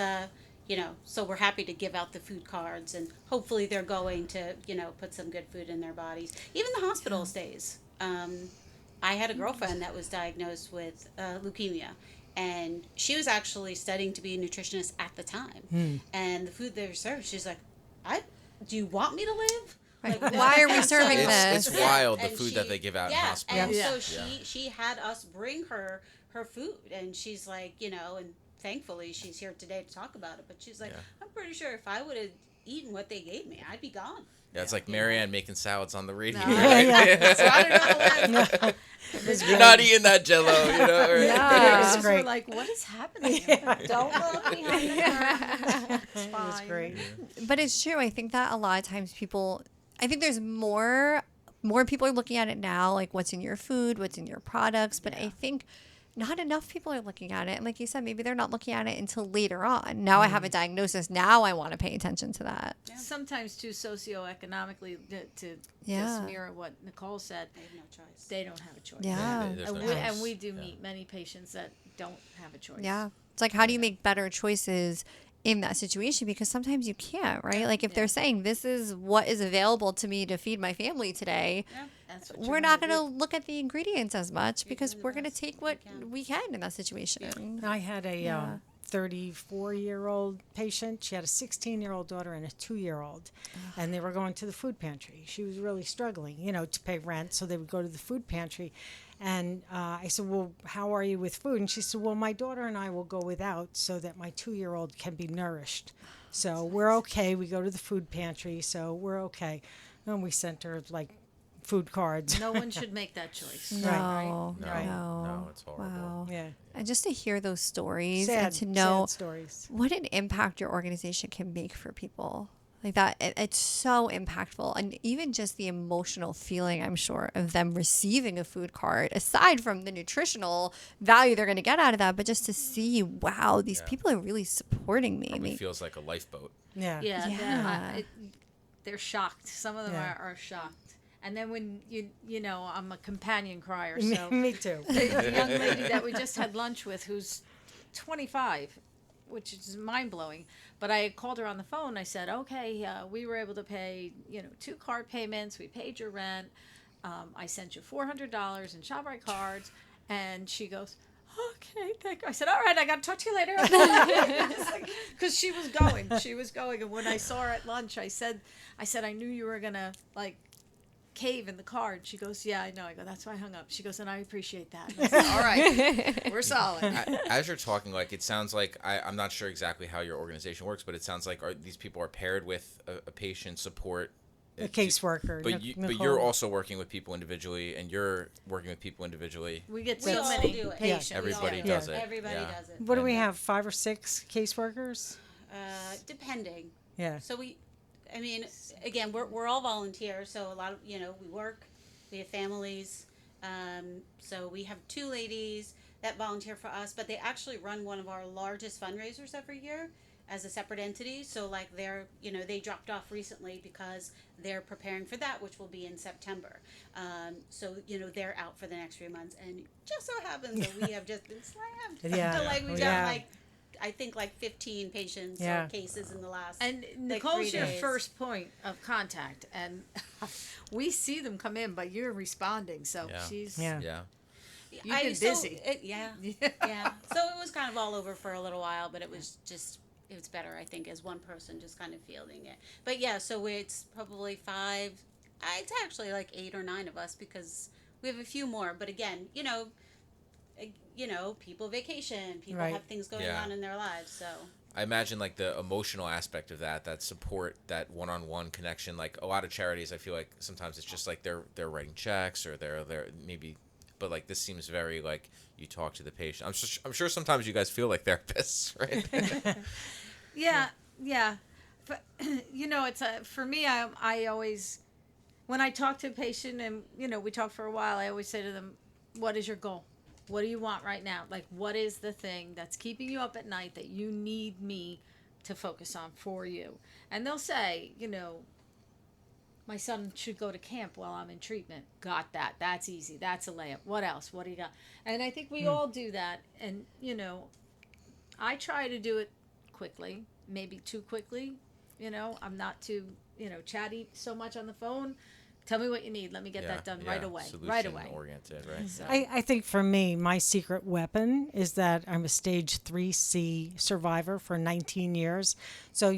so we're happy to give out the food cards, and hopefully they're going to put some good food in their bodies. Even the hospital stays. I had a girlfriend that was diagnosed with leukemia, and she was actually studying to be a nutritionist at the time. And the food they were served, she's like, do you want me to live? Like, Like, why are we and so- serving it's this? wild, the and food that they give out in yeah, hospitals. and so Yeah. she had us bring her food, and she's like, and thankfully she's here today to talk about it, but she's like, Yeah. I'm pretty sure if I would have eaten what they gave me, I'd be gone. Yeah, it's like Marianne making salads on the radio. No. Right? So I don't know how to live. You're not eating that Jello, or, Yeah. It's We're great. like, what is happening? Don't look behind the curtain. It's It was fine. great. But it's true. I think that a lot of times I think there's more people are looking at it now, like what's in your food, what's in your products. But I think not enough people are looking at it. And like you said, maybe they're not looking at it until later on. Now I have a diagnosis. Now I want to pay attention to that. Sometimes too socioeconomically to Yeah. just mirror what Nicole said, I have no choice. they don't have a choice. Yeah. There's And no we, choice. and we do Yeah. meet many patients that don't have a choice. Yeah. It's like, how do you make better choices in that situation? Because sometimes you can't, right? Like if they're saying this is what is available to me to feed my family today, That's what we're you're not gonna going to look at the ingredients as much because the we're going to best take we what can. we can in that situation. I had a 34-year-old patient. She had a 16-year-old daughter and a 2-year-old, and they were going to the food pantry. She was really struggling, to pay rent, so they would go to the food pantry. And I said, well, how are you with food? And she said, well, my daughter and I will go without so that my 2-year-old can be nourished. So we're okay. We go to the food pantry, so we're okay. And we sent her, like, food cards. No one should make that choice. No, No, Right. no, it's horrible. Wow. Yeah. And just to hear those stories Sad, and to know sad stories. what an impact your organization can make for people like that, it's so impactful. And even just the emotional feeling, I'm sure, of them receiving a food card, aside from the nutritional value they're going to get out of that, but just to see, wow, these people are really supporting me. Probably feels like a lifeboat. Yeah. Yeah, Yeah. they're shocked. Some of them Yeah. are shocked. And then when I'm a companion crier, so Me too. the young lady that we just had lunch with, who's 25, which is mind blowing. But I had called her on the phone. I said, okay, we were able to pay, 2 card payments. We paid your rent. I sent you $400 in ShopRite cards. And she goes, okay, thank you. I said, all right, I got to talk to you later. Because she was going. And when I saw her at lunch, I said, I knew you were going to, cave in the car. And she goes, yeah, I know. I go, that's why I hung up. She goes, and I appreciate that. And I said, all right, we're solid. As you're talking, like it sounds like I'm not sure exactly how your organization works, but it sounds like these people are paired with a patient support, A caseworker. but you're also working with people individually, and you're working with people individually. We get We so all many do it. patients. Everybody Yeah. does it. Everybody Yeah. does it. What do we have? 5 or 6 caseworkers? Depending. Yeah. So I mean, again, we're all volunteers, so a lot of, we work, we have families. So we have 2 ladies that volunteer for us, but they actually run one of our largest fundraisers every year as a separate entity. So like they dropped off recently because they're preparing for that, which will be in September. So they're out for the next few months, and just so happens that we have just been slammed. Yeah. So like we've Yeah. got like, I think like 15 patients Yeah. or cases in the last And like, Nicole's 3 your days. first point of contact, and we see them come in, but you're responding. So Yeah. she's Yeah. Yeah. You've been so busy. yeah. So it was kind of all over for a little while, but it was better, I think, as one person just kind of fielding it. But yeah, so it's probably 5. It's actually like 8 or 9 of us because we have a few more. But again, people vacation, people Right. have things going Yeah. on in their lives, so. I imagine like the emotional aspect of that support, that one-on-one connection. Like a lot of charities, I feel like sometimes it's just like they're writing checks or they're maybe, but like this seems very like you talk to the patient. I'm sure sometimes you guys feel like therapists, right? Yeah. But it's for me. I always, when I talk to a patient and we talk for a while, I always say to them, "What is your goal? What do you want right now? Like, what is the thing that's keeping you up at night that you need me to focus on for you?" And they'll say, my son should go to camp while I'm in treatment. Got that. That's easy. That's a layup. What else? What do you got? And I think we all do that. And, I try to do it quickly, maybe too quickly. I'm not too, chatty so much on the phone. Tell me what you need. Let me get that done right away. Right away. Solution oriented, right? So, I think for me, my secret weapon is that I'm a stage 3C survivor for 19 years. So,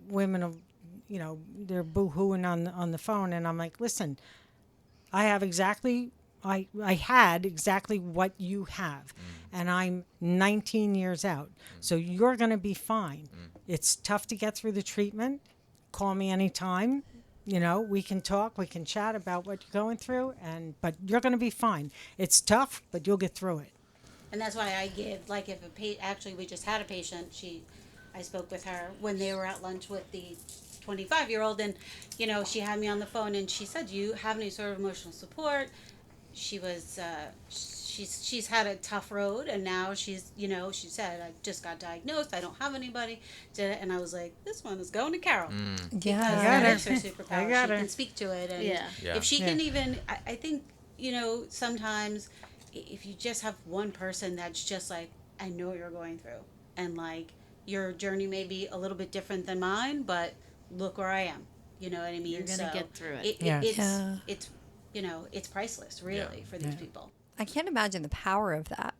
women, they're boo-hooing on the phone, and I'm like, listen, I had exactly what you have, and I'm 19 years out. So you're going to be fine. It's tough to get through the treatment. Call me anytime. We can talk, we can chat about what you're going through, but you're going to be fine. It's tough, but you'll get through it. And that's why I give, like, if actually we just had a patient, I spoke with her when they were at lunch with the 25-year-old, and, she had me on the phone, and she said, "Do you have any sort of emotional support?" She was, she's had a tough road, and now she said, "I just got diagnosed, I don't have anybody," and I was like, this one is going to Carol. Because that is her superpower. got She her. can speak to it, and Yeah. Yeah. if she can even, I think, sometimes if you just have one person that's just like, I know what you're going through, and like your journey may be a little bit different than mine, but look where I am. You know what I mean? You're gonna So get through it. It's it's priceless, really, for these people. I can't imagine the power of that,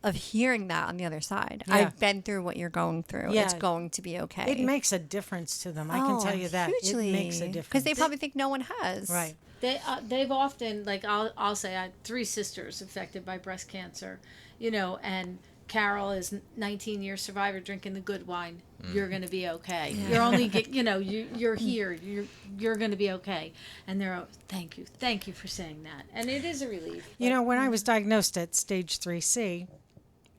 of hearing that on the other side. Yeah. I've been through what you're going through. Yeah. It's going to be okay. It makes a difference to them. I can tell you that. Hugely. It makes a difference. Because they probably think no one has. Right. They've often, like, I'll say I had 3 sisters affected by breast cancer, and Carol is 19 year survivor drinking the good wine. You're going to be okay. You're only you're here. You're going to be okay. And they're thank you for saying that. And it is a relief. When I was diagnosed at stage 3C,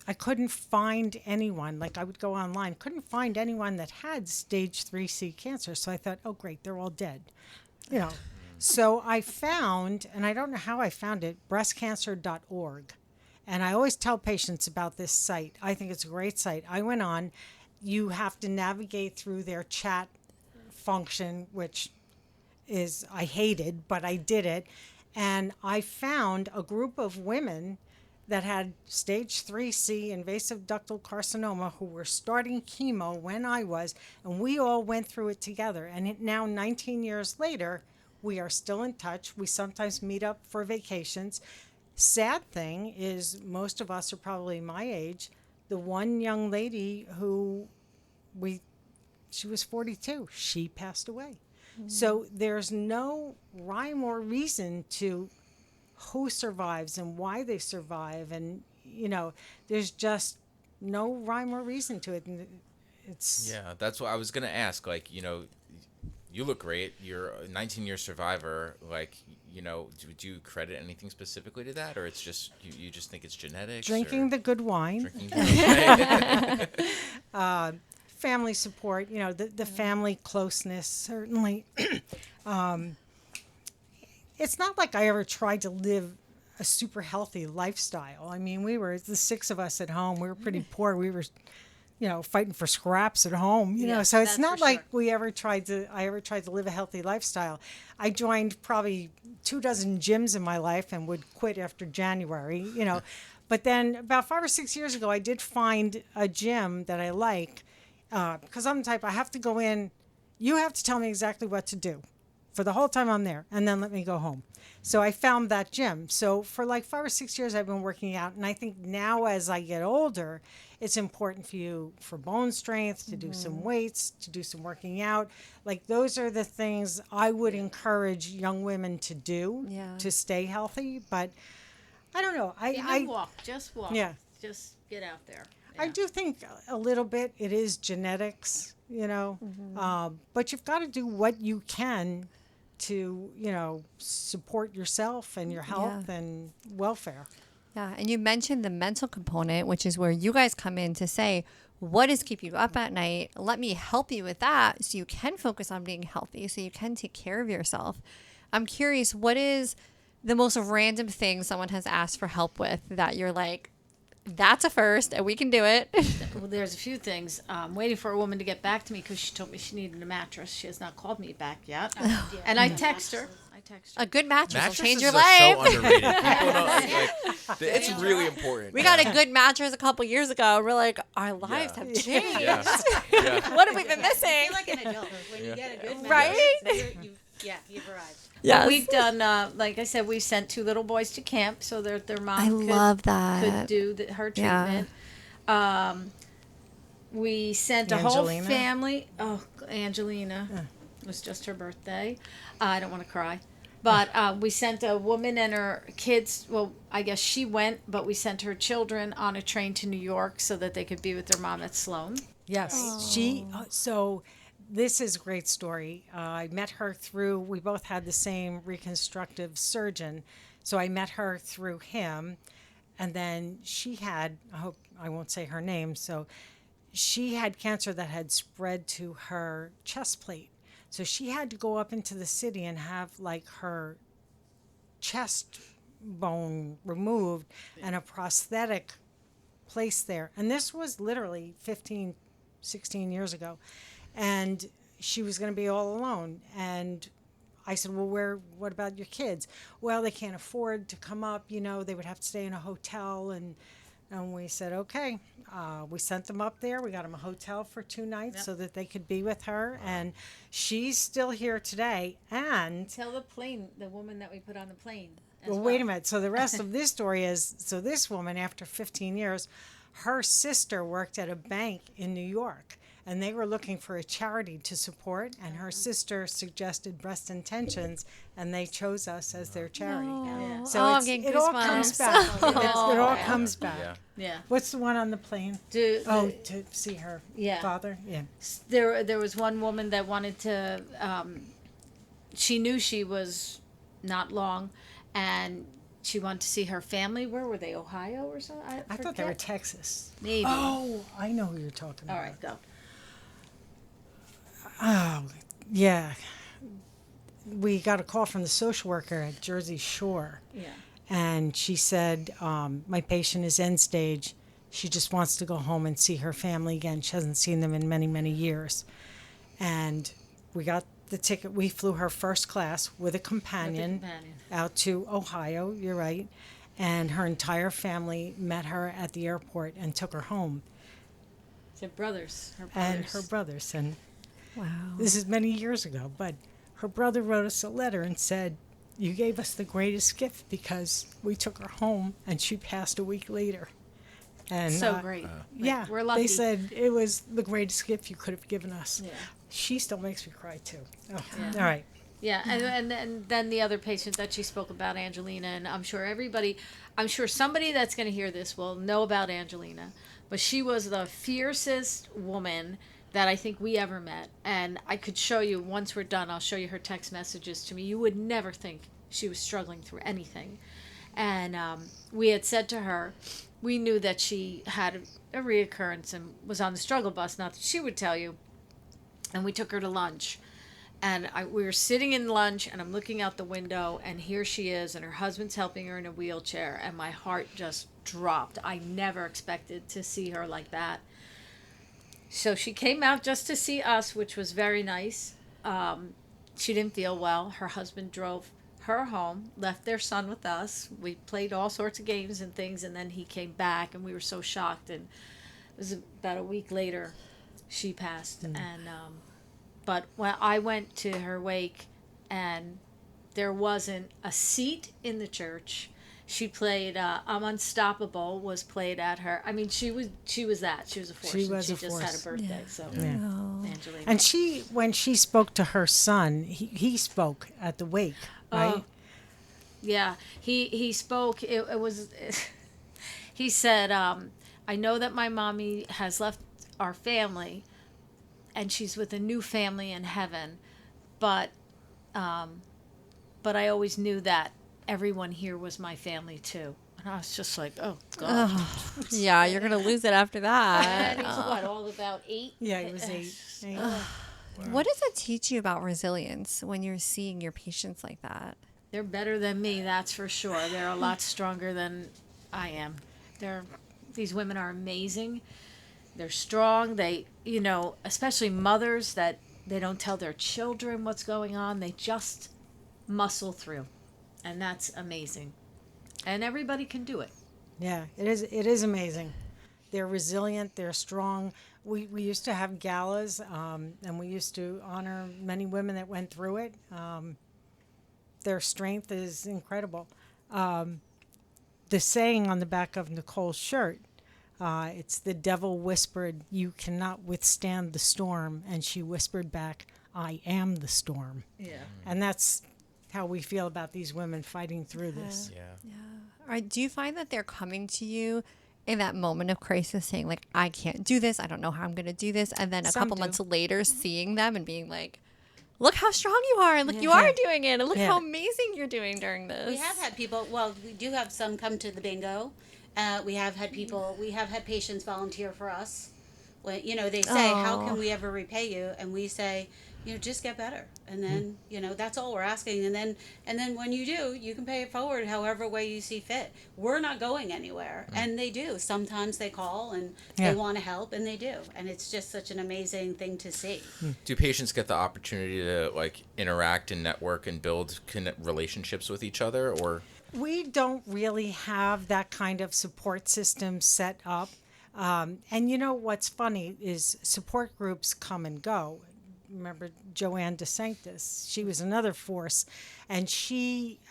I couldn't find anyone. Like, I would go online, couldn't find anyone that had stage 3C cancer. So I thought, oh great, they're all dead. So I found, and I don't know how I found it, breastcancer.org. And I always tell patients about this site. I think it's a great site. I went on. You have to navigate through their chat function, which is, I hated, but I did it. And I found a group of women that had stage 3C invasive ductal carcinoma who were starting chemo when I was, and we all went through it together. And now, 19 years later, we are still in touch. We sometimes meet up for vacations. Sad thing is, most of us are probably my age. The one young lady who she was 42, she passed away. So there's no rhyme or reason to who survives and why they survive. And, there's just no rhyme or reason to it. And it's, Yeah, that's what I was gonna ask. Like, you look great. You're a 19-year survivor. Like, do you credit anything specifically to that, or it's just you just think it's genetics? drinking or the good wine. drinking the Family support, the family closeness, certainly. It's not like I ever tried to live a super healthy lifestyle. I mean, we were the six of us at home. We were pretty poor. We were, fighting for scraps at home, Yeah, so it's that's not for like sure. I ever tried to live a healthy lifestyle. I joined probably 24 gyms in my life and would quit after January. But then about 5 or 6 years ago, I did find a gym that I like, because I'm the type, I have to go in, you have to tell me exactly what to do for the whole time I'm there, and then let me go home. So I found that gym. So for like 5 or 6 years, I've been working out. And I think now as I get older, it's important for you for bone strength, to do some weights, to do some working out. Like those are the things I would encourage young women to do Yeah. to stay healthy. But I don't know. Just walk. Yeah. Just get out there. I Yeah. do think a little bit it is genetics, but you've got to do what you can to, support yourself and your health and welfare. Yeah, and you mentioned the mental component, which is where you guys come in to say, what is keeping you up at night? Let me help you with that so you can focus on being healthy, so you can take care of yourself. I'm curious, what is the most random thing someone has asked for help with that you're like, that's a first and we can do it? Well, there's a few things. I'm waiting for a woman to get back to me because she told me she needed a mattress. She has not called me back yet. And I text her. A good mattress will change Mattresses your are life. so underrated. People don't, it's really important. We got a good mattress a couple years ago. We're like, our lives have changed. Yeah. Yeah. What have we been I missing? feel like an adult when you get a good Right? you've arrived. Yes. We've done, like I said, we sent 2 little boys to camp so their mom I love could that. do her Yeah. treatment. We sent a whole Angelina? family. Oh, Angelina. It was just her birthday. I don't want to cry. But we sent a woman and her kids. Well, I guess she went, but we sent her children on a train to New York so that they could be with their mom at Sloan. Yes, so this is a great story. I met her through, we both had the same reconstructive surgeon. So I met her through him. And then she had, I hope I won't say her name, so she had cancer that had spread to her chest plate. So she had to go up into the city and have like her chest bone removed and a prosthetic placed there. And this was literally 15, 16 years ago. And she was going to be all alone. And I said, well, what about your kids? Well, they can't afford to come up, they would have to stay in a hotel. And we said, okay. We sent them up there. We got them a hotel for 2 nights so that they could be with her. And she's still here today. And Tell the woman that we put on the plane. well, wait a minute. So the rest of this story is, so this woman, after 15 years, her sister worked at a bank in New York, and they were looking for a charity to support, and her sister suggested Breast Intentions, and they chose us as their charity. So I'm getting it all comes goosebumps. back. It all comes back. Yeah. Yeah. What's the one on the plane? To see her Yeah. father? Yeah. There was one woman that wanted to. She knew she was not long, and she wanted to see her family. Where were they? Ohio or something? I thought they were Texas. Maybe. Oh, I know who you're talking All about. right, go. Oh, yeah. We got a call from the social worker at Jersey Shore. Yeah. And she said, my patient is end stage. She just wants to go home and see her family again. She hasn't seen them in many, many years. And we got the ticket. We flew her first class with a companion, out to Ohio, you're right. And her entire family met her at the airport and took her home. Her brothers. And her brothers. And Wow. this is many years ago, but her brother wrote us a letter and said, you gave us the greatest gift because we took her home and she passed a week later. And So great. yeah, We're lucky. they said it was the greatest gift you could have given us. Yeah. She still makes me cry too. Oh, all right. Yeah, and then the other patient that she spoke about, Angelina, and I'm sure somebody that's going to hear this will know about Angelina, but she was the fiercest woman that I think we ever met. And I could show you, once we're done, I'll show you her text messages to me. You would never think she was struggling through anything. And we had said to her, we knew that she had a reoccurrence and was on the struggle bus, not that she would tell you. And we took her to lunch. And we were sitting in lunch, and I'm looking out the window, and here she is, and her husband's helping her in a wheelchair, and my heart just dropped. I never expected to see her like that. So she came out just to see us, which was very nice. She didn't feel well. Her husband drove her home, left their son with us. We played all sorts of games and things, and then he came back, and we were so shocked. And it was about a week later, she passed. And but when I went to her wake, and there wasn't a seat in the church. She played "I'm Unstoppable" was played at her. I mean, she was that. She was a force. She was she a just force. had a birthday, so Angelina. And when she spoke to her son, he spoke at the wake, right? Yeah, he spoke. It was. He said, "I know that my mommy has left our family, and she's with a new family in heaven, but I always knew that everyone here was my family too." And I was just like, "Oh God." Yeah, you're going to lose it after that. And he's what, all about 8? Yeah, it was 8. What does it teach you about resilience when you're seeing your patients like that? They're better than me, that's for sure. They're a lot stronger than I am. These women are amazing. They're strong. They, especially mothers that they don't tell their children what's going on. They just muscle through. And that's amazing. And everybody can do it. Yeah, it is amazing. They're resilient. They're strong. We used to have galas, and we used to honor many women that went through it. Their strength is incredible. The saying on the back of Nicole's shirt, it's "The devil whispered, 'You cannot withstand the storm,' and she whispered back, 'I am the storm.'" Yeah. And that's how we feel about these women fighting through this. Yeah. All right, do you find that they're coming to you in that moment of crisis saying, like, I can't do this, I don't know how I'm going to do this, and then a Some couple do. months later seeing them and being like, look how strong you are, and look, you are doing it, and look Yeah. how amazing you're doing during this. We have had people. Well, we do have some come to the bingo. We have had patients volunteer for us. When they say, "How can we ever repay you?" And we say, just get better, and then that's all we're asking. And then when you do, you can pay it forward however way you see fit. We're not going anywhere, and they do. Sometimes they call and Yeah. they want to help, and they do. And it's just such an amazing thing to see. Do patients get the opportunity to interact and network and build relationships with each other, or? We don't really have that kind of support system set up. And what's funny is support groups come and go. Remember Joanne DeSanctis? She was another force, and she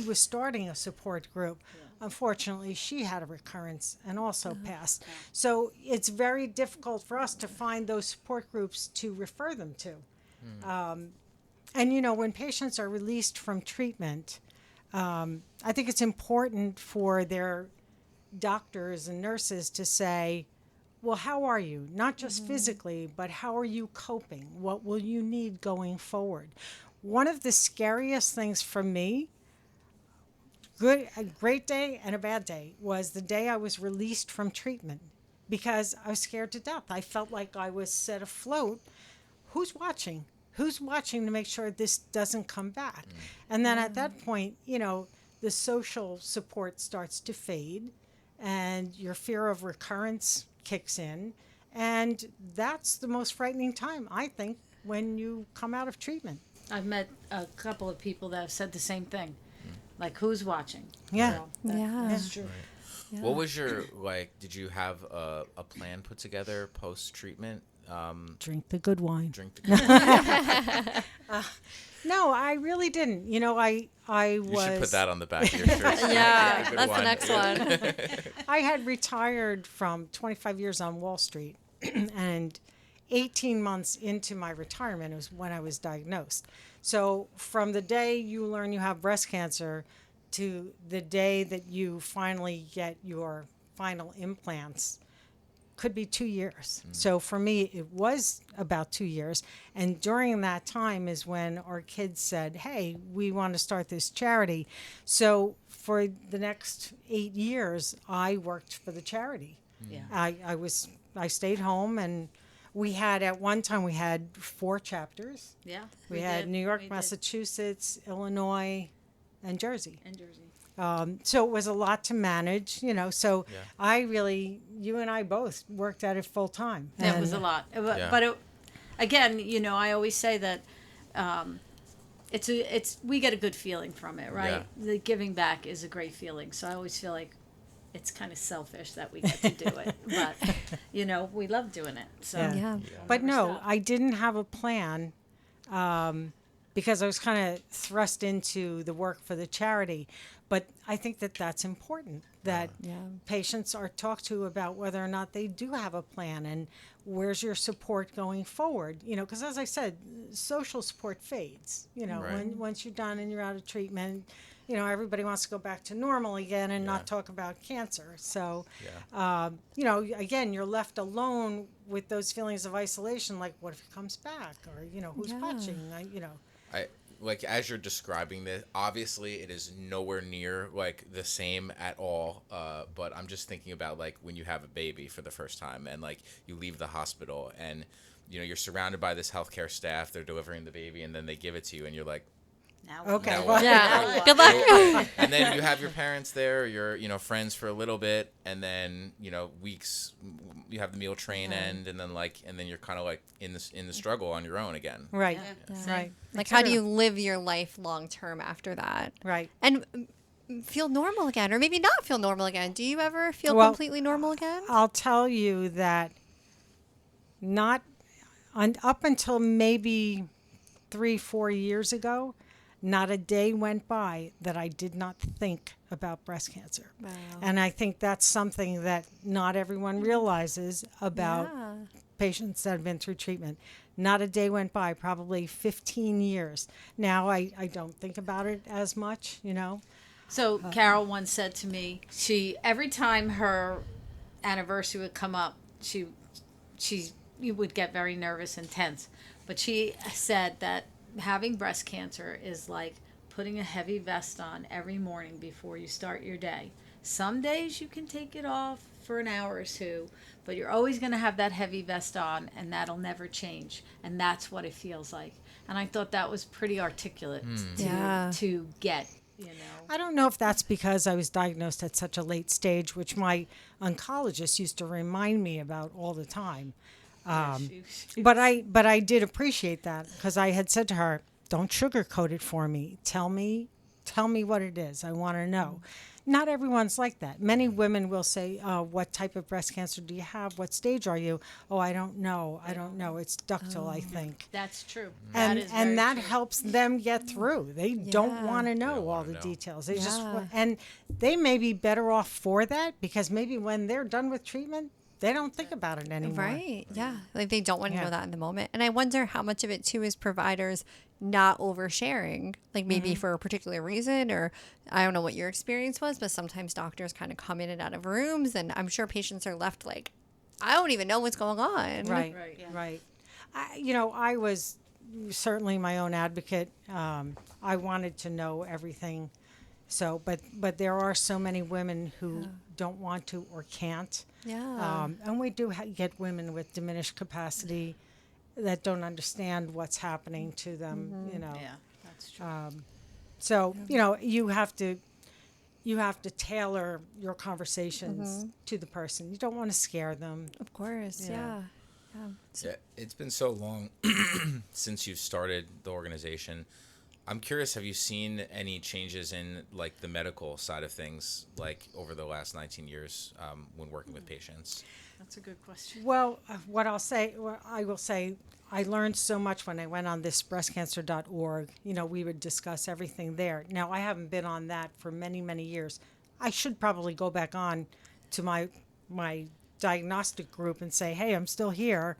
was starting a support group. Yeah. Unfortunately, she had a recurrence and also passed. Yeah. So it's very difficult for us to find those support groups to refer them to. And when patients are released from treatment, I think it's important for their doctors and nurses to say, well, how are you? Not just physically, but how are you coping? What will you need going forward? One of the scariest things for me, a great day and a bad day, was the day I was released from treatment, because I was scared to death. I felt like I was set afloat. Who's watching? Who's watching to make sure this doesn't come back? And then at that point, the social support starts to fade, and your fear of recurrence kicks in. And that's the most frightening time, I think, when you come out of treatment. I've met a couple of people that have said the same thing. Like, who's watching? Yeah. So That's true. Yeah. What was your, did you have a plan put together post-treatment? Drink the good wine. Drink the No, I really didn't. I was. You should put that on the back of your shirt. Yeah, Good that's one. the next one. I had retired from 25 years on Wall Street, and 18 months into my retirement is when I was diagnosed. So from the day you learn you have breast cancer to the day that you finally get your final implants could be 2 years. So for me, it was about 2 years. And during that time is when our kids said, hey, we want to start this charity. So for the next 8 years, I worked for the charity. Yeah. I stayed home, and we had, at one time, we had 4 chapters. Yeah. We had did. New York, We did. Massachusetts, Illinois, and Jersey. And Jersey. So it was a lot to manage, So Yeah. you and I both worked at it full time. That was a lot. Yeah. But it, again, I always say that we get a good feeling from it, right? Yeah. The giving back is a great feeling. So I always feel like it's kind of selfish that we get to do it. But, we love doing it. So Yeah. Yeah. But Never no, stop. I didn't have a plan because I was kind of thrust into the work for the charity. But I think that that's important, that Yeah. patients are talked to about whether or not they do have a plan and where's your support going forward. Because as I said, social support fades. Right. Once you're done and you're out of treatment, everybody wants to go back to normal again and Yeah. not talk about cancer. So, Yeah. again, you're left alone with those feelings of isolation. Like, what if he comes back? Or, who's Yeah. watching? I like, as you're describing this, obviously it is nowhere near like the same at all. But I'm just thinking about like when you have a baby for the first time and like you leave the hospital and you're surrounded by this healthcare staff, they're delivering the baby and then they give it to you and you're like, now Okay, now well- what? Yeah. what? Good luck. And then you have your parents there, your friends for a little bit, and then weeks you have the meal train end, and then you're kind of like in the struggle on your own again. Right. Yeah. Right. Like, how do you live your life long term after that? Right. And feel normal again, or maybe not feel normal again. Do you ever feel Well, completely normal again? I'll tell you that up until maybe 3-4 years ago, not a day went by that I did not think about breast cancer. Wow. And I think that's something that not everyone realizes about Yeah. patients that have been through treatment. Not a day went by, probably 15 years. Now I don't think about it as much. So Carol once said to me, every time her anniversary would come up, you would get very nervous and tense. But she said that having breast cancer is like putting a heavy vest on every morning before you start your day. Some days you can take it off for an hour or two, but you're always going to have that heavy vest on, and that'll never change. And that's what it feels like. And I thought that was pretty articulate Yeah. to get, I don't know if that's because I was diagnosed at such a late stage, which my oncologist used to remind me about all the time. But I did appreciate that because I had said to her, "Don't sugarcoat it for me. Tell me what it is. I want to know." Not everyone's like that. Many women will say, "What type of breast cancer do you have? What stage are you?" "Oh, I don't know. I don't know. It's ductal, I think." That's true. And That is very that true. helps them get through. They don't Yeah. want to They know don't all wanna the know. details. They just Yeah. and they may be better off for that because maybe when they're done with treatment, they don't think about it anymore. Right. Yeah. Like, they don't want to Yeah. know that in the moment. And I wonder how much of it too is providers not oversharing, like maybe for a particular reason, or I don't know what your experience was, but sometimes doctors kind of come in and out of rooms, and I'm sure patients are left like, I don't even know what's going on. Right, Right, yeah. right. I was certainly my own advocate. I wanted to know everything. So, but there are so many women who don't want to or can't. Yeah. And we do get women with diminished capacity that don't understand what's happening to them. Yeah, that's true. So you have to tailor your conversations to the person. You don't want to scare them. Of course. Yeah. Yeah. Yeah, it's been so long since you've started the organization. I'm curious, have you seen any changes in like the medical side of things, like over the last 19 years when working with patients? That's a good question. Well, I will say, I learned so much when I went on this breastcancer.org. We would discuss everything there. Now, I haven't been on that for many, many years. I should probably go back on to my diagnostic group and say, hey, I'm still here.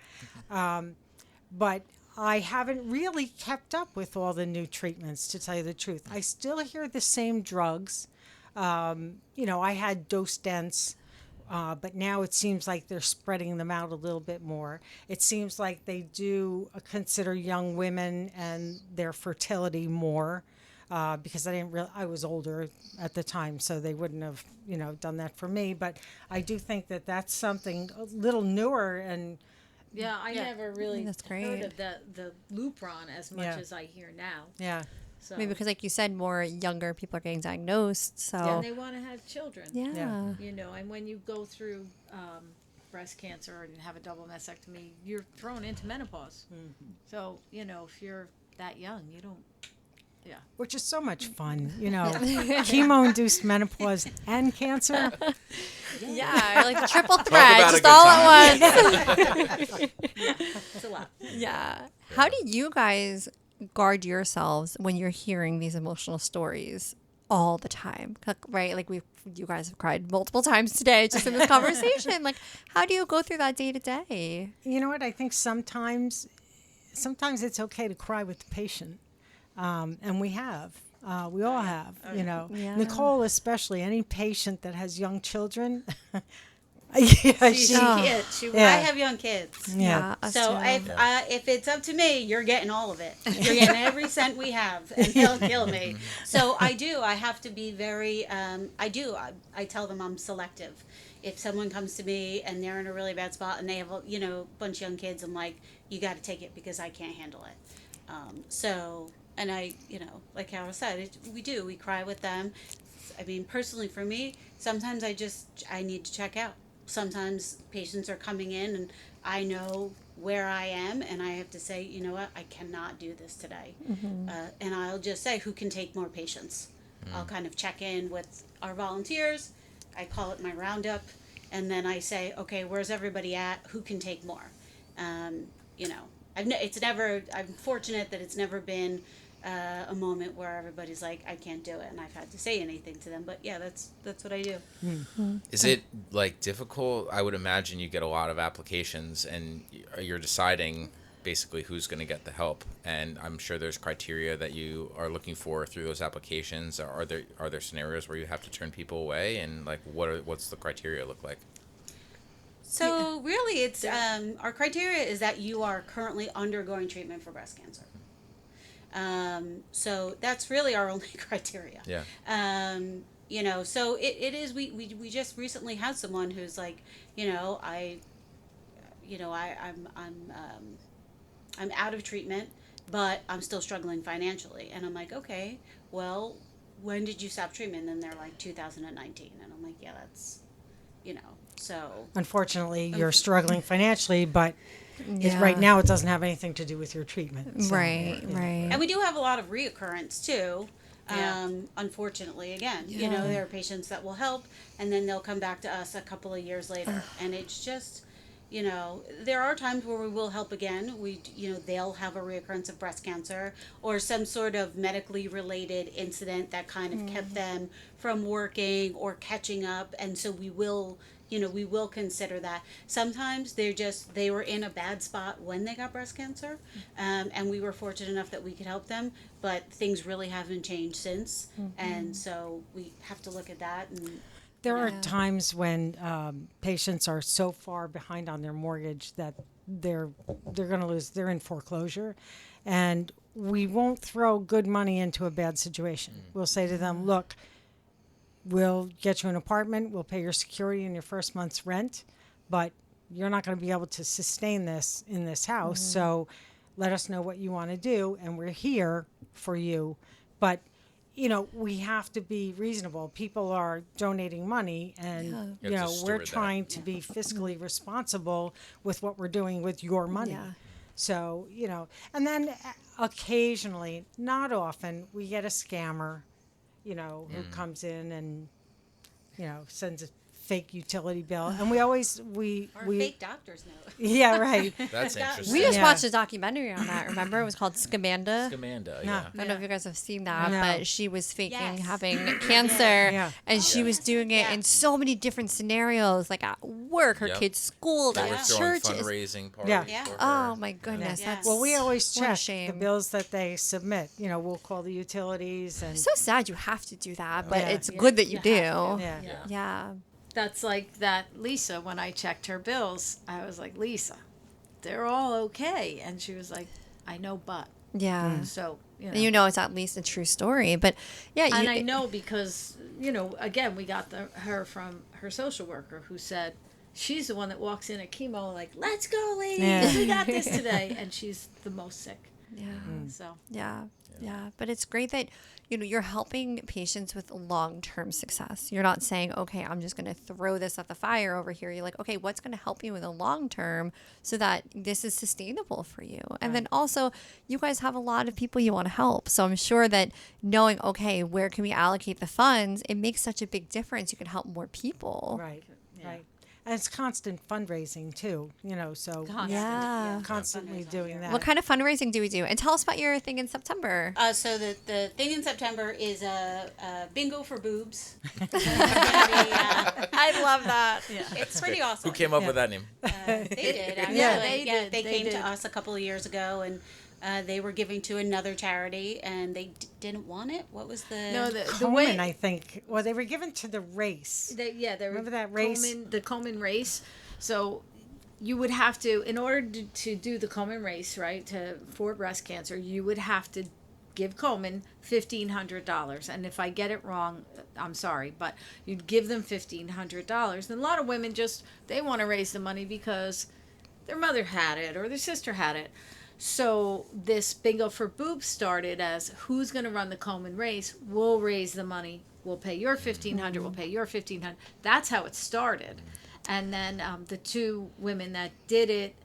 But I haven't really kept up with all the new treatments, to tell you the truth. I still hear the same drugs. I had dose dense, but now it seems like they're spreading them out a little bit more. It seems like they do consider young women and their fertility more. Because I was older at the time, so they wouldn't have, done that for me. But I do think that that's something a little newer and Yeah, I never really That's great. heard of the Lupron as much Yeah. as I hear now. yeah. So Maybe because, like you said, more younger people are getting diagnosed. So and they want to have children. yeah. And when you go through breast cancer and have a double mastectomy, you're thrown into menopause. So if you're that young, you don't. Yeah. Which is so much fun, chemo-induced menopause and cancer. Yeah, like the triple threat, about a just good all time. at once. It's a lot. Yeah. How do you guys guard yourselves when you're hearing these emotional stories all the time? Right? Like you guys have cried multiple times today just in this conversation. Like, how do you go through that day to day? You know what? I think sometimes it's okay to cry with the patient. And we have. We all have, Yeah. Nicole, especially, any patient that has young children. Yeah, She's Oh. kids. Yeah. I have young kids. yeah. us So too. if it's up to me, you're getting all of it. You're getting every cent we have, and they'll kill me. So I do. I have to be very. I tell them I'm selective. If someone comes to me and they're in a really bad spot and they have a bunch of young kids, I'm like, you got to take it because I can't handle it. And I, like Carol said, we cry with them. I mean, personally for me, sometimes I need to check out. Sometimes patients are coming in and I know where I am and I have to say, you know what, I cannot do this today. And I'll just say, who can take more patients? I'll kind of check in with our volunteers. I call it my roundup. And then I say, okay, where's everybody at? Who can take more? I'm fortunate that it's never been a moment where everybody's like, I can't do it, and I've had to say anything to them. But yeah, that's what I do. Is it difficult? I would imagine you get a lot of applications and you're deciding basically who's going to get the help. And I'm sure there's criteria that you are looking for through those applications. Are there scenarios where you have to turn people away? And what's the criteria look like? So really, it's our criteria is that you are currently undergoing treatment for breast cancer. So that's really our only criteria. Yeah. So it is. We just recently had someone who's like, I'm out of treatment, but I'm still struggling financially, and I'm like, okay, well, when did you stop treatment? And they're like 2019, and I'm like, yeah, that's, so. Unfortunately, you're struggling financially, but Yeah. right now it doesn't have anything to do with your treatment. So, Right, yeah. right. And we do have a lot of reoccurrence too. Yeah. Unfortunately, again, Yeah. there are patients that will help, and then they'll come back to us a couple of years later, and it's just, there are times where we will help again. They'll have a reoccurrence of breast cancer or some sort of medically related incident that kind of kept them from working or catching up, and so we will consider that. Sometimes they were in a bad spot when they got breast cancer, and we were fortunate enough that we could help them, but things really haven't changed since, and so we have to look at that. And There are Yeah. times when patients are so far behind on their mortgage that they're going to lose. They're in foreclosure, and we won't throw good money into a bad situation. We'll say to them, "Look, we'll get you an apartment. We'll pay your security and your first month's rent, but you're not going to be able to sustain this in this house. So let us know what you want to do, and we're here for you." But we have to be reasonable. People are donating money, and You have to we're steward that. trying to be fiscally responsible with what we're doing with your money. Yeah. So and then occasionally, not often, we get a scammer, who comes in and sends fake utility bill, and we always we fake doctor's note. yeah, right. That's interesting. We just Yeah. watched a documentary on that. Remember, it was called Scamanda. Amanda, No. yeah. I don't know if you guys have seen that, No. but she was faking Yes. having cancer, Yeah. and she was doing it in so many different scenarios, like at work, her Yep. kids' school, They at were throwing church. fundraising parties Yeah. Yeah. for her. Oh my goodness, Yeah. that's Well, we always what a check the shame. bills that they submit. You know, we'll call the utilities and So sad you have to do that, but Yeah. it's good that you do. yeah. Yeah. That's like that Lisa, when I checked her bills, I was like, Lisa, they're all okay. And she was like, I know, but. Yeah. So, And you know it's at least a true story, but yeah, And you, I know because, again, we got her from her social worker who said she's the one that walks in at chemo like, let's go, ladies, Yeah. we got this today. And she's the most sick. yeah. So, Yeah. Yeah. But it's great that, you're helping patients with long-term success. You're not saying, okay, I'm just going to throw this at the fire over here. You're like, okay, what's going to help you in the long term so that this is sustainable for you? And then also, you guys have a lot of people you want to help. So I'm sure that knowing, okay, where can we allocate the funds, it makes such a big difference. You can help more people. Right, right. And it's constant fundraising too, so Yeah. constantly doing that. What kind of fundraising do we do? And tell us about your thing in September. So the thing in September is a bingo for boobs. I love that. It's pretty awesome. Who came up with that name? They did. Actually. Yeah, they did. They They came did. to us a couple of years ago, and they were giving to another charity, and they didn't want it. What was the? no, the Coleman, way. I think. Well, they were given to the race. They were Remember that race? the Coleman race. So you would have to, in order to do the Coleman race, right, for breast cancer, you would have to give Coleman $1,500. And if I get it wrong, I'm sorry, but you'd give them $1,500. And a lot of women they want to raise the money because their mother had it or their sister had it. So this bingo for boobs started as, who's going to run the Coleman race? We'll raise the money. We'll pay your $1,500. We'll pay your $1,500. That's how it started. And then the two women that did it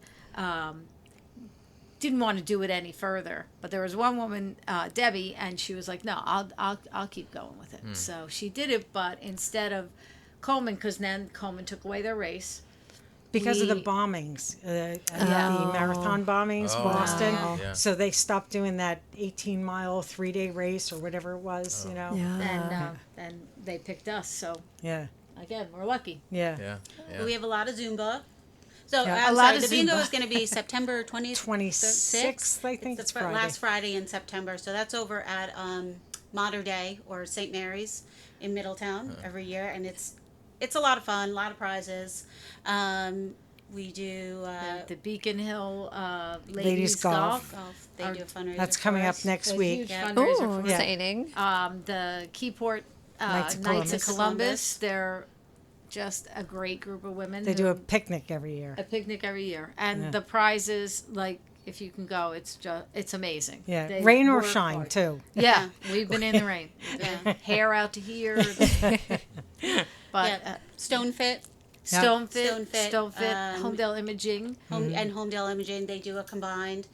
didn't want to do it any further. But there was one woman, Debbie, and she was like, "No, I'll keep going with it." So she did it, but instead of Coleman, because then Coleman took away their race. Because of the We- bombings, the Oh. marathon bombings, Oh, Boston. yeah. So they stopped doing that 18-mile, 3-day race or whatever it was, Yeah. And they picked us. So Yeah, again, we're lucky. yeah. Yeah. We have a lot of Zumba. So Yeah. I'm A lot sorry, of the bingo Zumba. is going to be September 26th, I think it's Friday. last Friday in September. So that's over at Mater Day or St. Mary's in Middletown every year, and it's a lot of fun, a lot of prizes. We do The Beacon Hill Ladies golf. golf. They Our- do a fundraiser. That's for coming us. up next A week. huge Yeah. fundraiser Oh, for Yeah. exciting. the Keyport Knights of Knights of Columbus. Columbus. They're just a great group of women. They do who- a picnic every year. a picnic every year, and Yeah. the prizes, like, if you can go, it's amazing. Yeah, They rain or work shine hard. too. Yeah, we've been in the rain. Yeah. Hair out to here, but Yeah. Stone Fit. Stone Fit, Stone Fit, Homedale Imaging. And Homedale Imaging, they do a combined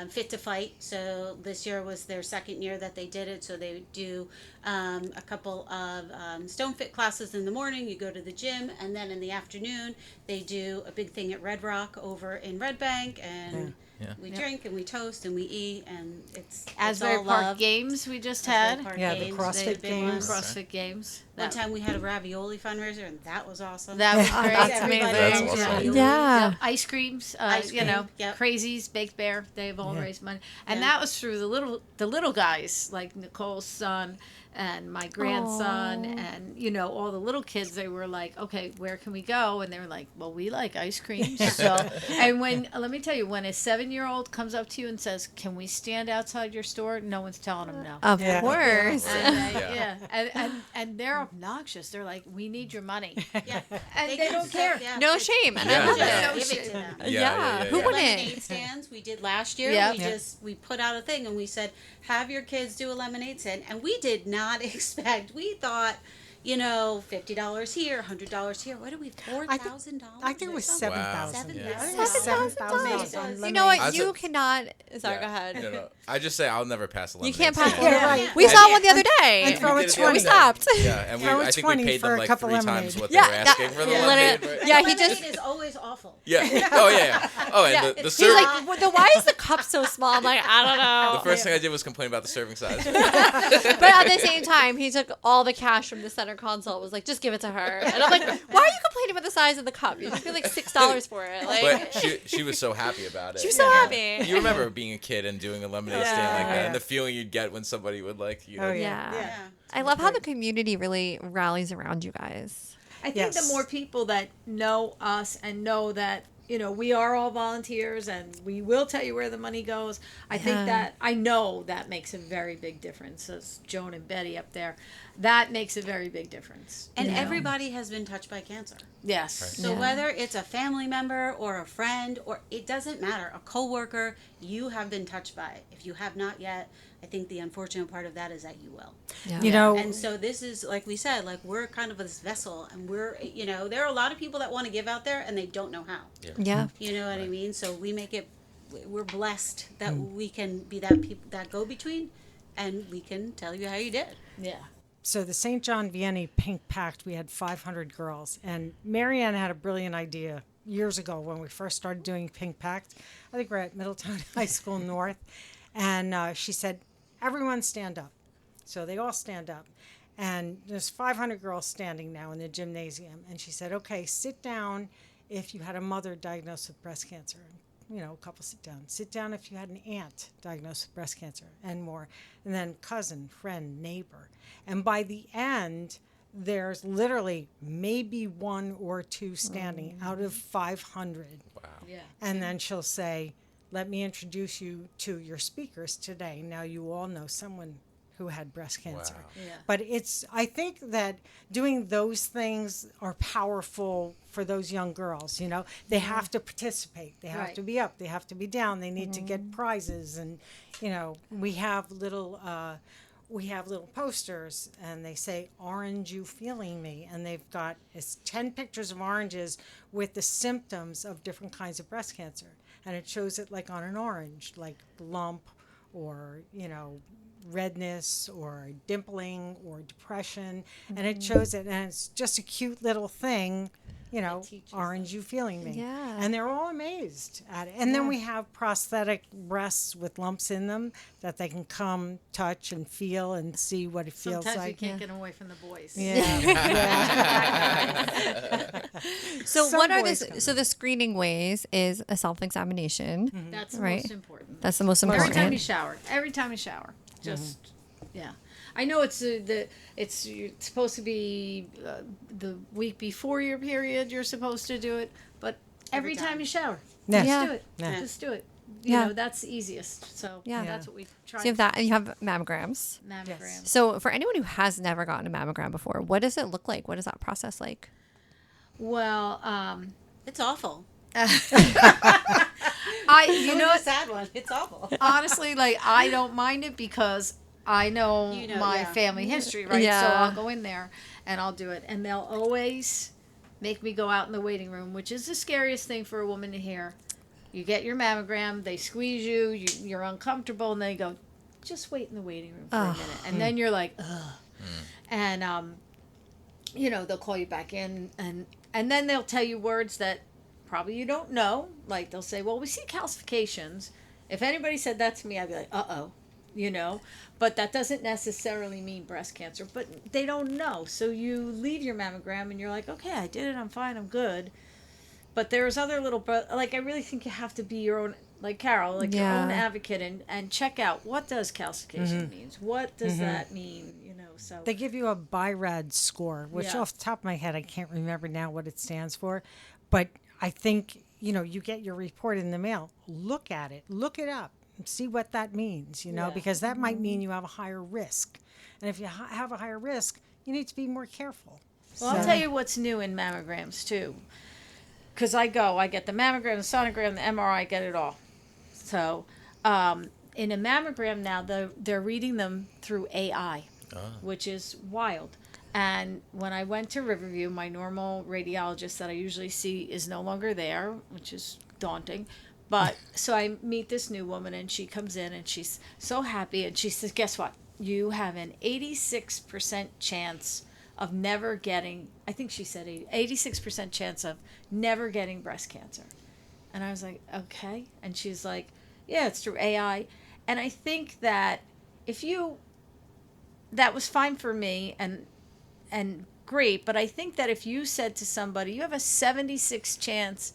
Fit to Fight. So this year was their second year that they did it. So they do a couple of Stone Fit classes in the morning. You go to the gym, and then in the afternoon they do a big thing at Red Rock over in Red Bank, and Yeah. we drink and we toast and we eat, and it's Asbury all Park love. Games we just Asbury had. Park Yeah, the Games, CrossFit they did big ones. Games. CrossFit Games. One time we had a ravioli fundraiser, and that was awesome. That was great. That's Everybody amazing. loves That's awesome. ravioli. Yeah. Ice creams, Ice cream, yep. Crazies, Baked Bear, they've all Yeah. raised money, and Yeah. that was through the little guys like Nicole's son and my grandson, Aw. and all the little kids. They were like, okay, where can we go? And they were like, well, we like ice cream. So, and let me tell you, when a 7-year-old comes up to you and says, can we stand outside your store? No one's telling them no. Of Yeah. course. And, Yeah. and they're obnoxious. They're like, we need your money, Yeah. and they can don't sit- care. yeah. No shame. And Yeah. I love Yeah. it. Give it to them. Yeah. Who Yeah, wouldn't? lemonade stands we did last year. Yeah. We put out a thing and we said, have your kids do a lemonade stand, and we did not expect. We thought, $50 here, $100 here. What did we? $4,000. I think it was or something? $7,000. Yeah. I think it was $7,000 on $7,000. You know what? As You a- cannot Sorry, go ahead. No. I just say I'll never pass a You lemonade can't pass. stand. Yeah, right. We saw one the other day. And throw it did it the 20. other We day. stopped. Yeah, and Throw I it think we 20 paid for them a like cup of 3 times lemonade. what Yeah, they were that- asking for the yeah. lemonade. Literally- Right? Yeah, he Lemonade just. is always awful. Yeah. Oh yeah. Oh, and Yeah, the he's serving. like, well, then why is the cup so small? I'm like, I don't know. The first thing I did was complain about the serving size. But at the same time, he took all the cash from the center console. Was like, just give it to her. And I'm like, why are you complaining about the size of the cup? You just paid like $6 for it. Like, But she was so happy about it. she was so happy. You remember being a kid and doing a lemonade stand like that, Yeah. and the feeling you'd get when somebody would like, you know, Oh, yeah. Yeah. Yeah. I love how the community really rallies around you guys. I think Yes. the more people that know us and know that, we are all volunteers and we will tell you where the money goes. I think Yeah. I know that makes a very big difference. As Joan and Betty up there, that makes a very big difference. And you know? everybody has been touched by cancer. Yes. So Yeah. whether it's a family member or a friend, or it doesn't matter, a coworker, you have been touched by it. If you have not yet, I think the unfortunate part of that is that you will. Yeah. You know, And so this is, like we said, like we're kind of this vessel, and we're, there are a lot of people that want to give out there and they don't know how. Yeah. You know what I mean? So we make it, we're blessed that we can be that go between, and we can tell you how you did. Yeah. so the St. John Vianney Pink Pact, we had 500 girls, and Marianne had a brilliant idea years ago when we first started doing Pink Pact. I think we're at Middletown High School North, and she said, "Everyone stand up." So they all stand up, and there's 500 girls standing now in the gymnasium, and she said, "Okay, sit down if you had a mother diagnosed with breast cancer." A couple sit down. Sit down if you had an aunt diagnosed with breast cancer, and more. And then cousin, friend, neighbor. And by the end, there's literally maybe one or two standing out of 500. Wow. Yeah. And then she'll say, "Let me introduce you to your speakers today. Now you all know someone who had breast cancer." Wow. Yeah. But I think that doing those things are powerful for those young girls. They have to participate. They have Right. to be up. They have to be down. They need to get prizes. And, we have little posters, and they say, "Orange, you feeling me?" And they've got 10 pictures of oranges with the symptoms of different kinds of breast cancer. And it shows it like on an orange, like lump or, redness or dimpling or depression. And it shows it, and it's just a cute little thing, teaches "Orange, you feeling me?" Yeah. And they're all amazed at it. And then we have prosthetic breasts with lumps in them that they can come touch and feel and see what it feels Sometimes we like. can't get them away from the boys. So Some what are boys the come. so the screening ways is a self-examination. That's the Right. most important. That's the most Every important. time you shower. Every time you shower. Just yeah. I know it's you're supposed to be the week before your period. You're supposed to do it, but every time you shower, Yeah. just Yeah. do it. Yeah. Just do it. Yeah. That's the easiest. So Yeah. that's what we try. So you have that, and you have mammograms. Mammograms. So for anyone who has never gotten a mammogram before, what does it look like? What is that process like? Well, It's awful. you You know know, a what? sad one. It's awful. Honestly, like I don't mind it because I know, You know, my yeah. family history, right? So Yeah. I'll go in there and I'll do it, and they'll always make me go out in the waiting room, which is the scariest thing for a woman to hear. You get your mammogram, they squeeze you're uncomfortable, and they go, "Just wait in the waiting room for a Ugh. minute," and then you're like, "Ugh," and they'll call you back in, and then they'll tell you words that probably you don't know. Like they'll say, "Well, we see calcifications." If anybody said that to me, I'd be like, "Uh-oh," But that doesn't necessarily mean breast cancer. But they don't know. So you leave your mammogram and you're like, "Okay, I did it. I'm fine. I'm good." But there's other little, I really think you have to be your own, like Carol, like your own Yeah. advocate and check out what does calcification means. What does that mean? So They give you a BIRAD score, which Yeah. off the top of my head, I can't remember now what it stands for. But I think, you get your report in the mail. Look at it. Look it up. See what that means, Yeah. because that might mean you have a higher risk. And if you have a higher risk, you need to be more careful. Well, I'll tell you what's new in mammograms too. Because I get the mammogram, the sonogram, the MRI, I get it all. So, in a mammogram now, they're reading them through AI, which is wild. And when I went to Riverview, my normal radiologist that I usually see is no longer there, which is daunting. But so I meet this new woman, and she comes in and she's so happy, and she says, "Guess what? You have an 86% chance of never getting," I think she said 86% chance of never getting breast cancer. And I was like, "Okay." And she's like, "Yeah, it's through AI." And I think that if you, that was fine for me and great, but I think that if you said to somebody, "You have a 76%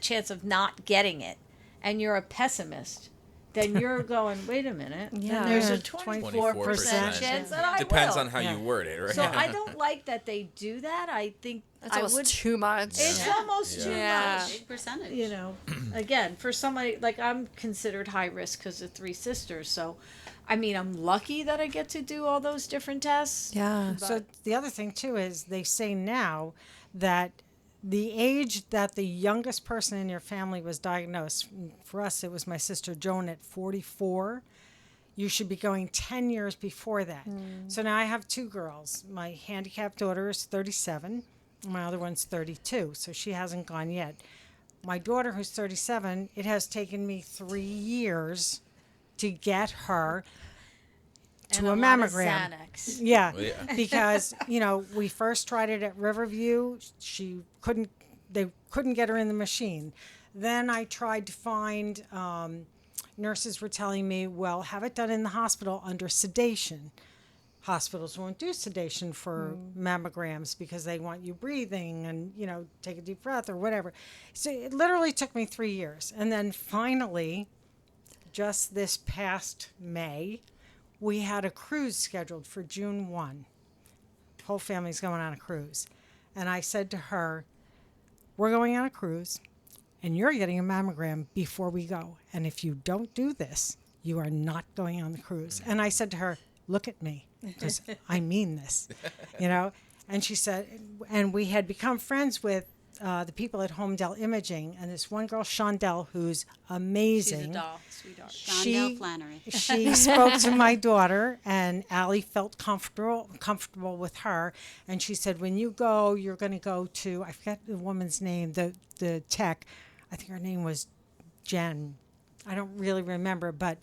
chance of not getting it," and you're a pessimist, then you're going, "Wait a minute, Yeah. then there's a Yeah, 24% 24%. chance that I Depends will." on how Yeah. you word it, right? So I don't like that they do that. I think That's I almost would. too much. It's Yeah. almost too Yeah. much. Big percentage. You know, again, for somebody like I'm considered high risk because of three sisters. So, I mean, I'm lucky that I get to do all those different tests. Yeah. So the other thing too is they say now that the age that the youngest person in your family was diagnosed, for us it was my sister Joan at 44. You should be going 10 years before that. So now I have two girls. My handicapped daughter is 37. My other one's 32, so she hasn't gone yet. My daughter, who's 37, it has taken me 3 years to get her And to a lot of mammogram. Xanax. Yeah, Well, yeah. because we first tried it at Riverview. They couldn't get her in the machine. Then I tried to find. Nurses were telling me, well, have it done in the hospital under sedation. Hospitals won't do sedation for mammograms because they want you breathing and take a deep breath or whatever. So it literally took me 3 years, and then finally, just this past May, we had a cruise scheduled for June 1. Whole family's going on a cruise. And I said to her, we're going on a cruise and you're getting a mammogram before we go. And if you don't do this, you are not going on the cruise. And I said to her, look at me, because I mean this, And she said, and we had become friends with the people at Homedale Imaging, and this one girl, Shondell, who's amazing. She's a doll, sweetheart. Shondell Flannery. She spoke to my daughter, and Allie felt comfortable with her. And she said, when you go, you're going to go to, I forget the woman's name, the tech. I think her name was Jen. I don't really remember, but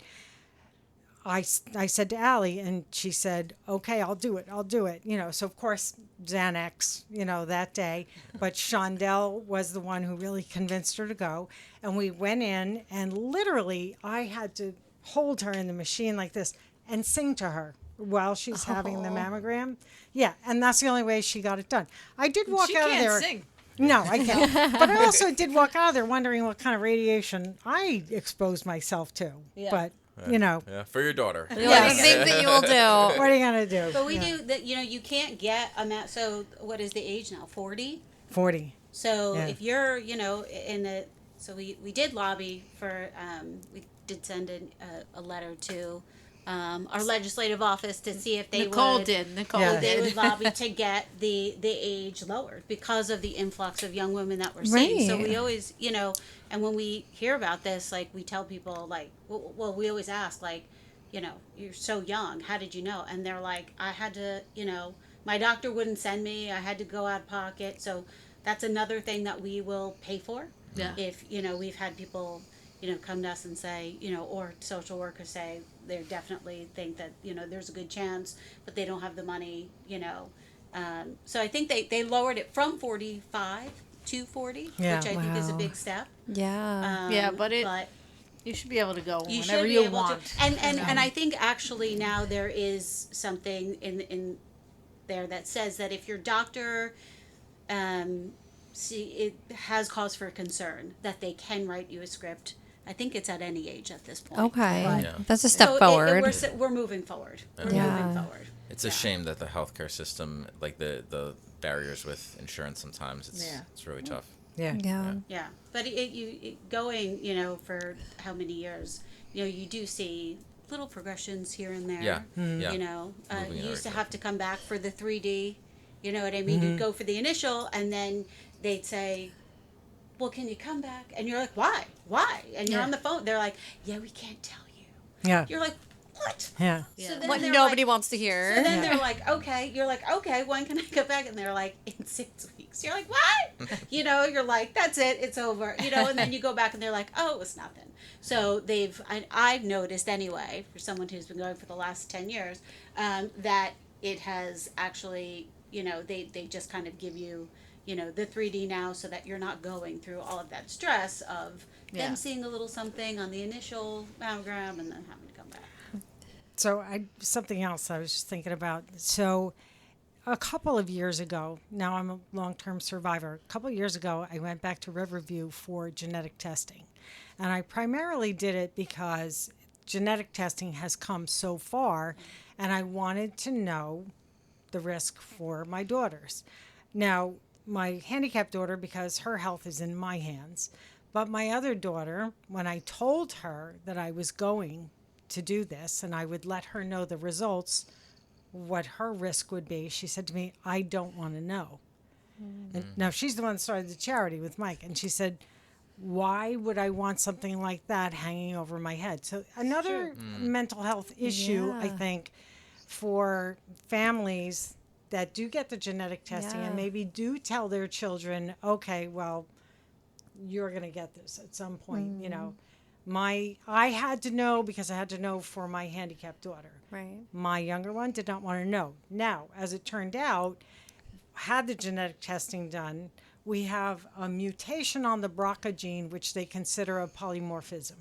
I said to Allie, and she said, okay, I'll do it. So, of course, Xanax, that day. But Shondell was the one who really convinced her to go. And we went in, and literally I had to hold her in the machine like this and sing to her while she's having the mammogram. Yeah, and that's the only way she got it done. I did walk She out of can't there. sing. No, I can't. But I also did walk out of there wondering what kind of radiation I exposed myself to. Yeah. But, Yeah, for your daughter. Yeah. The thing that you will do. what are you going to do? But we do that. You can't get so what is the age now? 40. 40. So Yeah. if you're, in the, so we did lobby for, we did send a letter to our legislative office to see if they Nicole would. did. Nicole Yeah. They did. would lobby to get the age lowered because of the influx of young women that we're seeing. So Right. we always, and when we hear about this, like we tell people, like, well, we always ask, like, you're so young, how did you know? And they're like, I had to, my doctor wouldn't send me, I had to go out of pocket. So that's another thing that we will pay for. Yeah. If, we've had people, come to us and say, or social workers say they definitely think that, there's a good chance, but they don't have the money, So I think they lowered it from 45 to 40, Yeah. which I think is a Wow. big step. Yeah. Yeah, but you should be able to go You whenever should be you able want. to. And I think actually now there is something in there that says that if your doctor it has cause for concern that they can write you a script. I think it's at any age at this point. Okay. But- Yeah. That's a step so forward. we're moving forward. We're Yeah. moving forward. It's a shame that the healthcare system, like the barriers with insurance, sometimes it's really tough. Yeah. yeah. Yeah, but going, for how many years, you do see little progressions here and there. Yeah. Yeah. You Moving in the you right used to have to come back for the 3D. You know what I mean? You'd go for the initial, and then they'd say, "Well, can you come back?" And you're like, "Why? Why?" And you're Yeah. on the phone. They're like, "Yeah, we can't tell you." Yeah. You're like, what? Yeah. So Yeah. then What they're nobody like, wants to hear. so then they're like, okay. You're like, okay, when can I go back? And they're like, in 6 weeks. You're like, what? You're like, that's it. It's over. And then you go back and they're like, oh, it was nothing. So I've noticed anyway, for someone who's been going for the last 10 years, that it has actually, they just kind of give you, the 3D now so that you're not going through all of that stress of Yeah. them seeing a little something on the initial mammogram and then having to come back. So something else I was just thinking about. So a couple of years ago, now I'm a long-term survivor. A couple of years ago, I went back to Riverview for genetic testing. And I primarily did it because genetic testing has come so far and I wanted to know the risk for my daughters. Now, my handicapped daughter, because her health is in my hands, but my other daughter, when I told her that I was going to do this and I would let her know the results, what her risk would be, she said to me, I don't want to know. And now she's the one that started the charity with Mike, and she said, why would I want something like that hanging over my head? So another mental health issue, I Yeah. think, for families that do get the genetic testing Yeah. and maybe do tell their children, okay, well, you're going to get this at some point, I had to know because I had to know for my handicapped daughter. Right. My younger one did not want to know. Now, as it turned out, had the genetic testing done, we have a mutation on the BRCA gene, which they consider a polymorphism.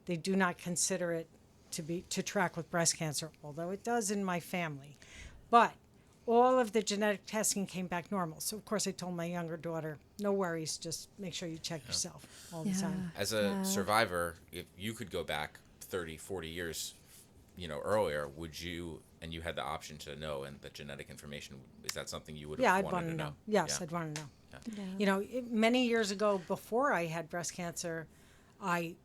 They do not consider it to track with breast cancer, although it does in my family. But all of the genetic testing came back normal. So of course I told my younger daughter, no worries, just make sure you check yourself all the time. As a survivor, if you could go back 30, 40 years, earlier, would you, and you had the option to know and the genetic information, is that something you would have Yeah, I'd wanted want to know. know? Yes, Yeah. I'd want to know. Yeah. Many years ago, before I had breast cancer,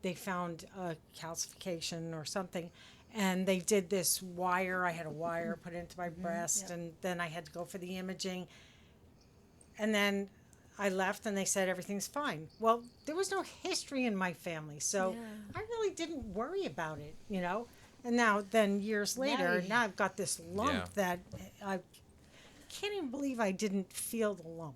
they found a calcification or something, and they did this wire. I had a wire put into my breast, and then I had to go for the imaging. And then I left, and they said everything's fine. Well, there was no history in my family, so I really didn't worry about it, And then years later, now I've got this lump Yeah. that I can't even believe I didn't feel the lump,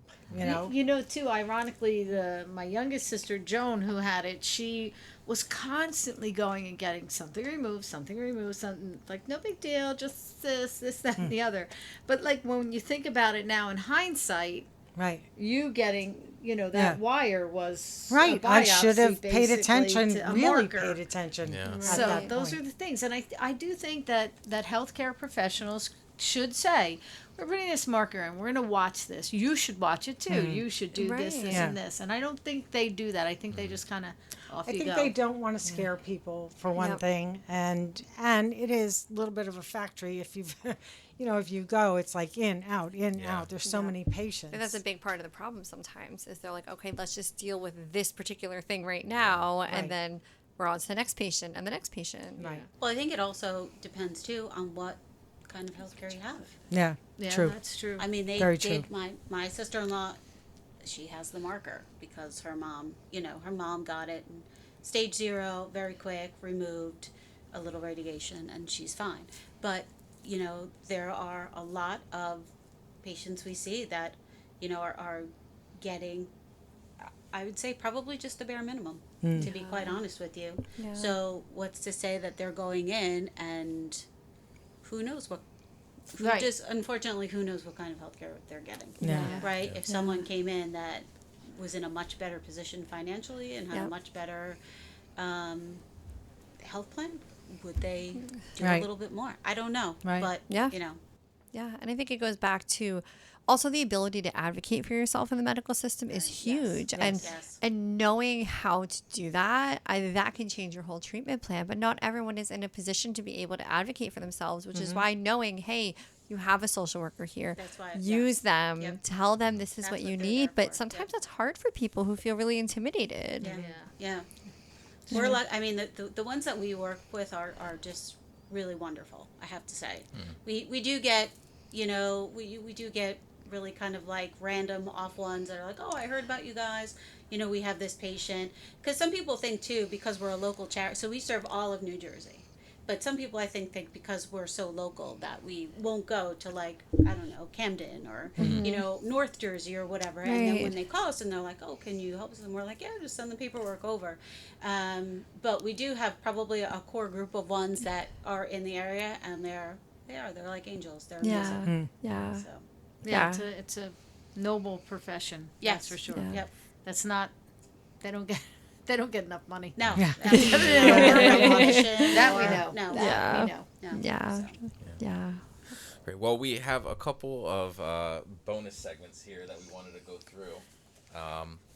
Too ironically, my youngest sister Joan, who had it, she was constantly going and getting something removed, something like no big deal, just this, that, and the other. But like when you think about it now in hindsight, Right. you getting that Yeah. wire was a Right. I should biopsy, have paid basically, attention, to a really marker. paid attention. Yeah. At So that those point. are the things, and I do think that healthcare professionals should say, we're putting this marker in, we're going to watch this. You should watch it too. You should do this, Right. this, Yeah. and this. And I don't think they do that. I think they just kind of off I you think go. they don't want to scare people for one Yep. thing, and it is a little bit of a factory. If you've, if you go, it's like in, out. Yeah. There's so Yeah. many patients. And that's a big part of the problem sometimes is they're like, okay, let's just deal with this particular thing right now. Right. And then we're on to the next patient and the next patient. Right. Well, I think it also depends too on what kind of healthcare you have. Yeah. Yeah, True. that's true. I mean, they Very did. true. My sister-in-law, she has the marker because her mom, her mom got it and stage 0, very quick, removed a little radiation, and she's fine. But there are a lot of patients we see that are getting, I would say, probably just the bare minimum. To be quite honest with you. Yeah. So what's to say that they're going in and who knows what. Right. Just unfortunately, who knows what kind of healthcare they're getting? Yeah. Right. If someone came in that was in a much better position financially and had a Yep. much better health plan, would they do Right. a little bit more? I don't know. Right. But Yeah. you know, Yeah, and I think it goes back to also the ability to advocate for yourself in the medical system is Yes, huge, yes, and yes. and knowing how to do that, that can change your whole treatment plan. But not everyone is in a position to be able to advocate for themselves, which is why knowing, hey, you have a social worker here, That's why- use them, Yep. tell them this is That's what you what they're need. there But for, sometimes yep. that's hard for people who feel really intimidated. yeah. We're like, I mean, the ones that we work with are just really wonderful. I have to say, we do get, we do get really kind of like random off ones that are like, oh, I heard about you guys. We have this patient, because some people think too, because we're a local charity, so we serve all of New Jersey. But some people, I think because we're so local that we won't go to, like, I don't know, Camden or North Jersey or whatever. And then when Right. they call us and they're like, "Oh, can you help us?" And we're like, "Yeah, just send the paperwork over." But we do have probably a core group of ones that are in the area, and they're like angels. They're amazing. Yeah. So Yeah, Yeah. it's a noble profession. yes, That's for sure. Yeah. Yep. That's not. They don't get. They don't get enough money. No. Yeah. That we know. No. That we know. No. Yeah. So. Yeah. Great. Well, we have a couple of bonus segments here that we wanted to go through.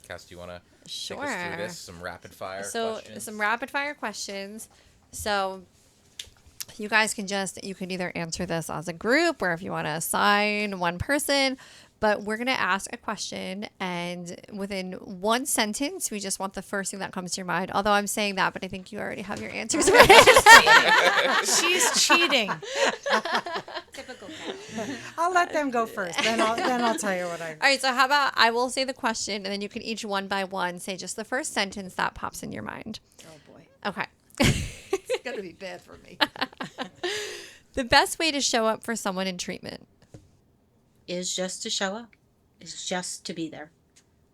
Cass, do you want to take us through this? Some rapid fire questions. Some rapid fire questions. So you guys can you can either answer this as a group or if you want to assign one person, but we're going to ask a question and within one sentence, we just want the first thing that comes to your mind. Although I'm saying that, but I think you already have your answers ready. She's cheating. Typical Carol. I'll let them go first. Then I'll tell you what I. All right. So how about I will say the question and then you can each one by one say just the first sentence that pops in your mind. Oh boy, Okay. it's gonna be bad for me. The best way to show up for someone in treatment. Is just to show up. Is just to be there.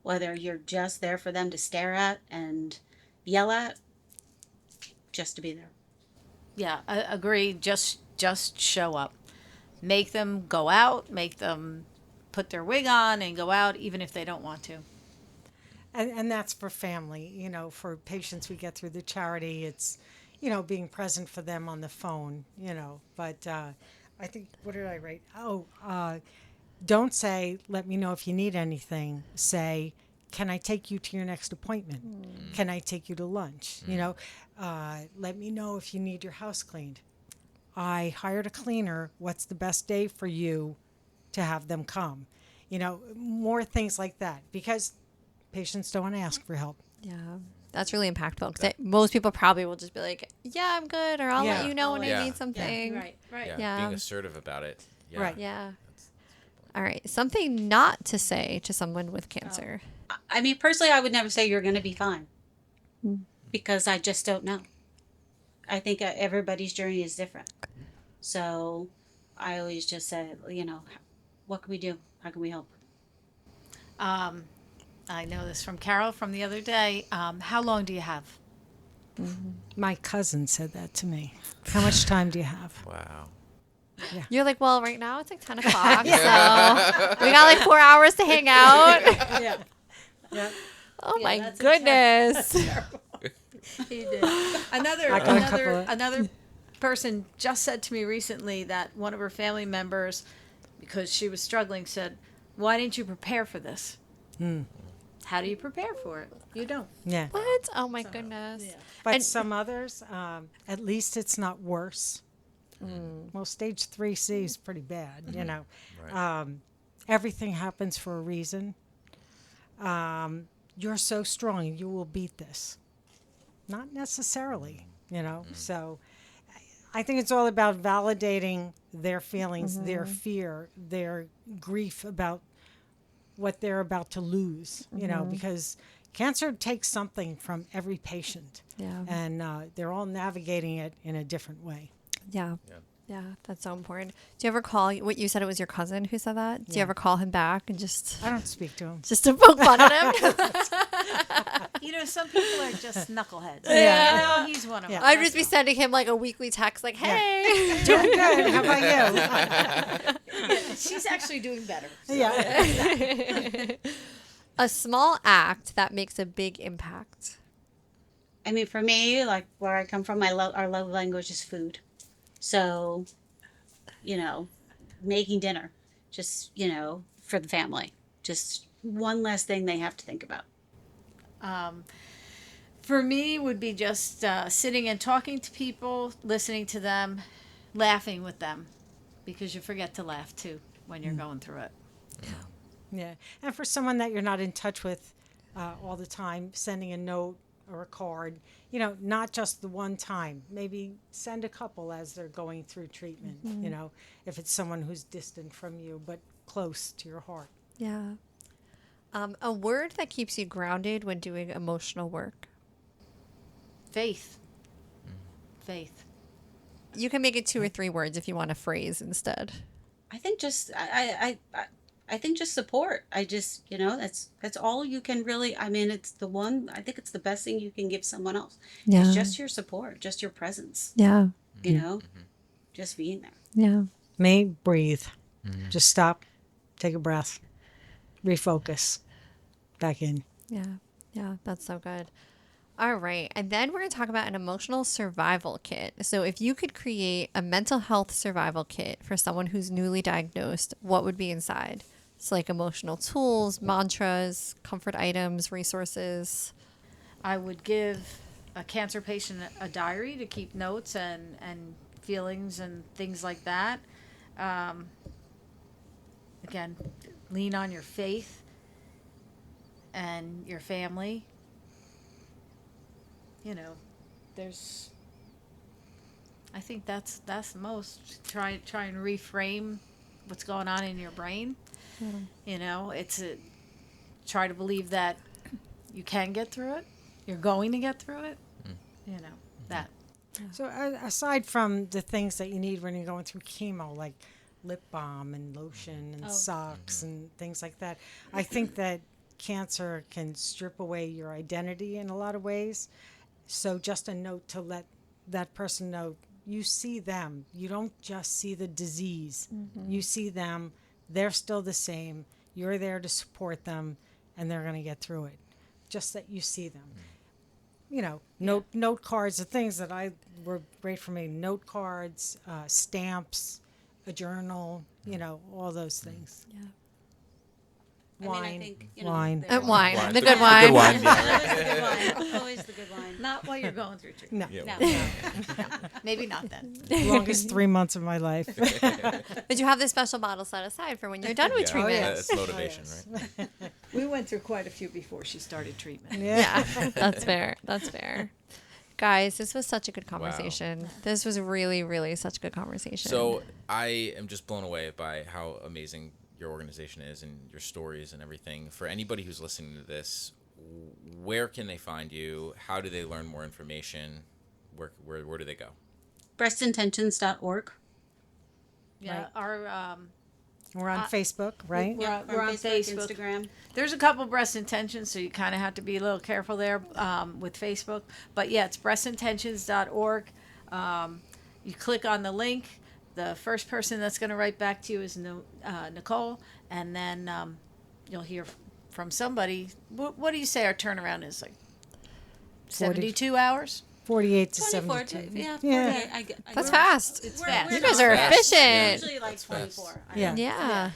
Whether you're just there for them to stare at and yell at, just to be there. Yeah, I agree. Just show up. Make them go out. Make them put their wig on and go out, even if they don't want to. And that's for family. For patients we get through the charity, it's, being present for them on the phone, But I think, what did I write? Don't say, let me know if you need anything. Say, can I take you to your next appointment? Can I take you to lunch? Let me know if you need your house cleaned. I hired a cleaner. What's the best day for you to have them come? More things like that because patients don't want to ask for help. Yeah, that's really impactful because most people probably will just be like, yeah, I'm good, or I'll Yeah. let you know when Yeah. I need something. Right. yeah, Yeah. being assertive about it. Yeah. Right. Yeah. All right. Something not to say to someone with cancer. I mean, personally, I would never say you're going to be fine because I just don't know. I think everybody's journey is different. So I always just say, what can we do? How can we help? I know this from Carol from the other day. How long do you have? My cousin said that to me. How much time do you have? Wow. You're like, well, right now it's like 10 o'clock, so we got like 4 hours to hang out. Yeah. Yeah. Oh my that's goodness. He did. Another I got a couple of- another person just said to me recently that one of her family members, because she was struggling, said, "Why didn't you prepare for this?" How do you prepare for it? You don't. Yeah. What? Oh my goodness. But And- some others, at least it's not worse. Well, stage 3C is pretty bad, Right. Everything happens for a reason. You're so strong, you will beat this. Not necessarily, So I think it's all about validating their feelings, their fear, their grief about what they're about to lose, because cancer takes something from every patient. Yeah. And they're all navigating it in a different way. Yeah. Yeah. Yeah, that's so important. Do you ever call, what you said it was your cousin who said that? Do you Yeah. ever call him back and just I don't speak to him. to poke fun at him? Some people are just knuckleheads. Yeah. He's one of Yeah. them. I'd just be sending him like a weekly text like, hey. Doing good. How about you? She's actually doing better. Yeah. A small act that makes a big impact. I mean, for me, like where I come from, our love language is food. So, making dinner, just, for the family. Just one less thing they have to think about. For me, would be just sitting and talking to people, listening to them, laughing with them, because you forget to laugh too when you're going through it. Yeah. And for someone that you're not in touch with all the time, sending a note or a card, not just the one time. Maybe send a couple as they're going through treatment, if it's someone who's distant from you but close to your heart. Yeah. A word that keeps you grounded when doing emotional work. Faith. Faith. You can make it 2 or 3 words if you want a phrase instead. I think just I think just support. I just, that's all you can really. I mean, it's the one. I think it's the best thing you can give someone else. Yeah. It's just your support, just your presence. Yeah. You know, just being there. Yeah. May breathe. Just stop, take a breath, refocus, back in. Yeah. Yeah. That's so good. All right. And then we're going to talk about an emotional survival kit. So, if you could create a mental health survival kit for someone who's newly diagnosed, what would be inside? It's like emotional tools, mantras, comfort items, resources. I would give a cancer patient a diary to keep notes and feelings and things like that. Again, lean on your faith and your family. You know, there's. I think that's the most. Try and reframe what's going on in your brain. You know, try to believe that you can get through it. You're going to get through it. You know that. So aside from the things that you need when you're going through chemo, like lip balm and lotion and socks and things like that, I think that cancer can strip away your identity in a lot of ways. So just a note to let that person know you see them. You don't just see the disease. You see them. They're still the same. You're there to support them, and they're going to get through it. Just that you see them. You know, note cards, the things that were great for me. Note cards, stamps, a journal. You know, all those things. Yeah. Wine, I mean, I think, wine. Wine. The The good wine. good wine. Yeah. Always the good wine. Always the good wine. Not while you're going through treatment. No, Yeah. No. Maybe not then. longest 3 months of my life. But you have this special bottle set aside for when you're done with Yeah. treatment. That's motivation, right? We went through quite a few before she started treatment. Yeah, that's fair. That's fair. Guys, this was such a good conversation. This was really, really such a good conversation. So I am just blown away by how amazing your organization is and your stories and everything. For anybody who's listening to this, where can they find you? How do they learn more information? Where do they go? Breastintentions.org. Yeah, our We're on Facebook, right? We're on Facebook. Instagram. There's a couple breast intentions, so you kind of have to be a little careful there with Facebook. But yeah, it's breastintentions.org. You click on the link. The first person that's going to write back to you is Nicole, and then you'll hear from somebody. What do you say our turnaround is? Like 72 hours? 48 to 24. 72. Yeah, 48. Yeah. that's fast. It's fast. You guys are not fast. efficient. Usually like That's fast. 24. Yeah. Yeah.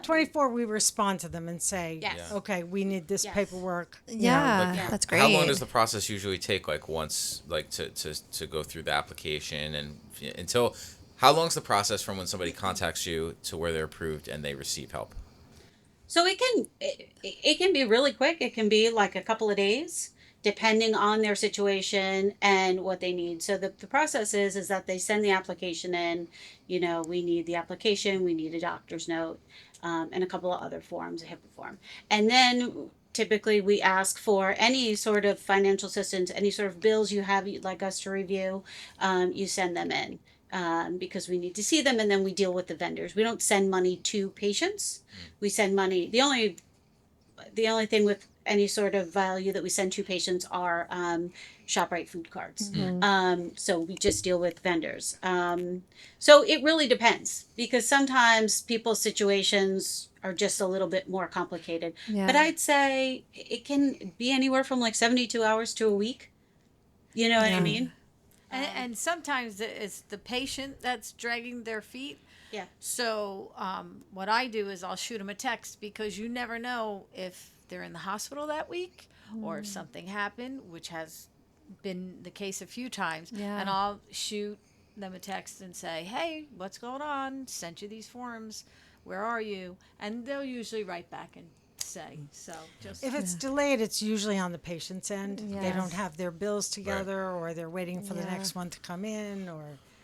24, we respond to them and say, Yes. okay, we need this Yes. paperwork. you know. Yeah. Yeah. That's great. How long does the process usually take? Like once, like to go through the application and until. How long's the process from when somebody contacts you to where they're approved and they receive help? So it can be really quick. It can be like a couple of days, depending on their situation and what they need. So the process is that they send the application in. You know, we need the application, we need a doctor's note, and a couple of other forms, a HIPAA form, and then typically we ask for any sort of financial assistance, any sort of bills you have you'd like us to review. You send them in. Because we need to see them, and then we deal with the vendors. We don't send money to patients. We send money. The only thing with any sort of value that we send to patients are ShopRite food cards. So we just deal with vendors. So it really depends, because sometimes people's situations are just a little bit more complicated. Yeah. But I'd say it can be anywhere from like 72 hours to a week. You know what I mean? And sometimes it's the patient that's dragging their feet. Yeah. So what I do is I'll shoot them a text, because you never know if they're in the hospital that week or if something happened, which has been the case a few times. Yeah. And I'll shoot them a text and say, hey, what's going on? Sent you these forms. Where are you? And they'll usually write back and say. So just If it's delayed, it's usually on the patient's end. They Yes. don't have their bills together, or they're waiting for the Yeah. next one to come in, or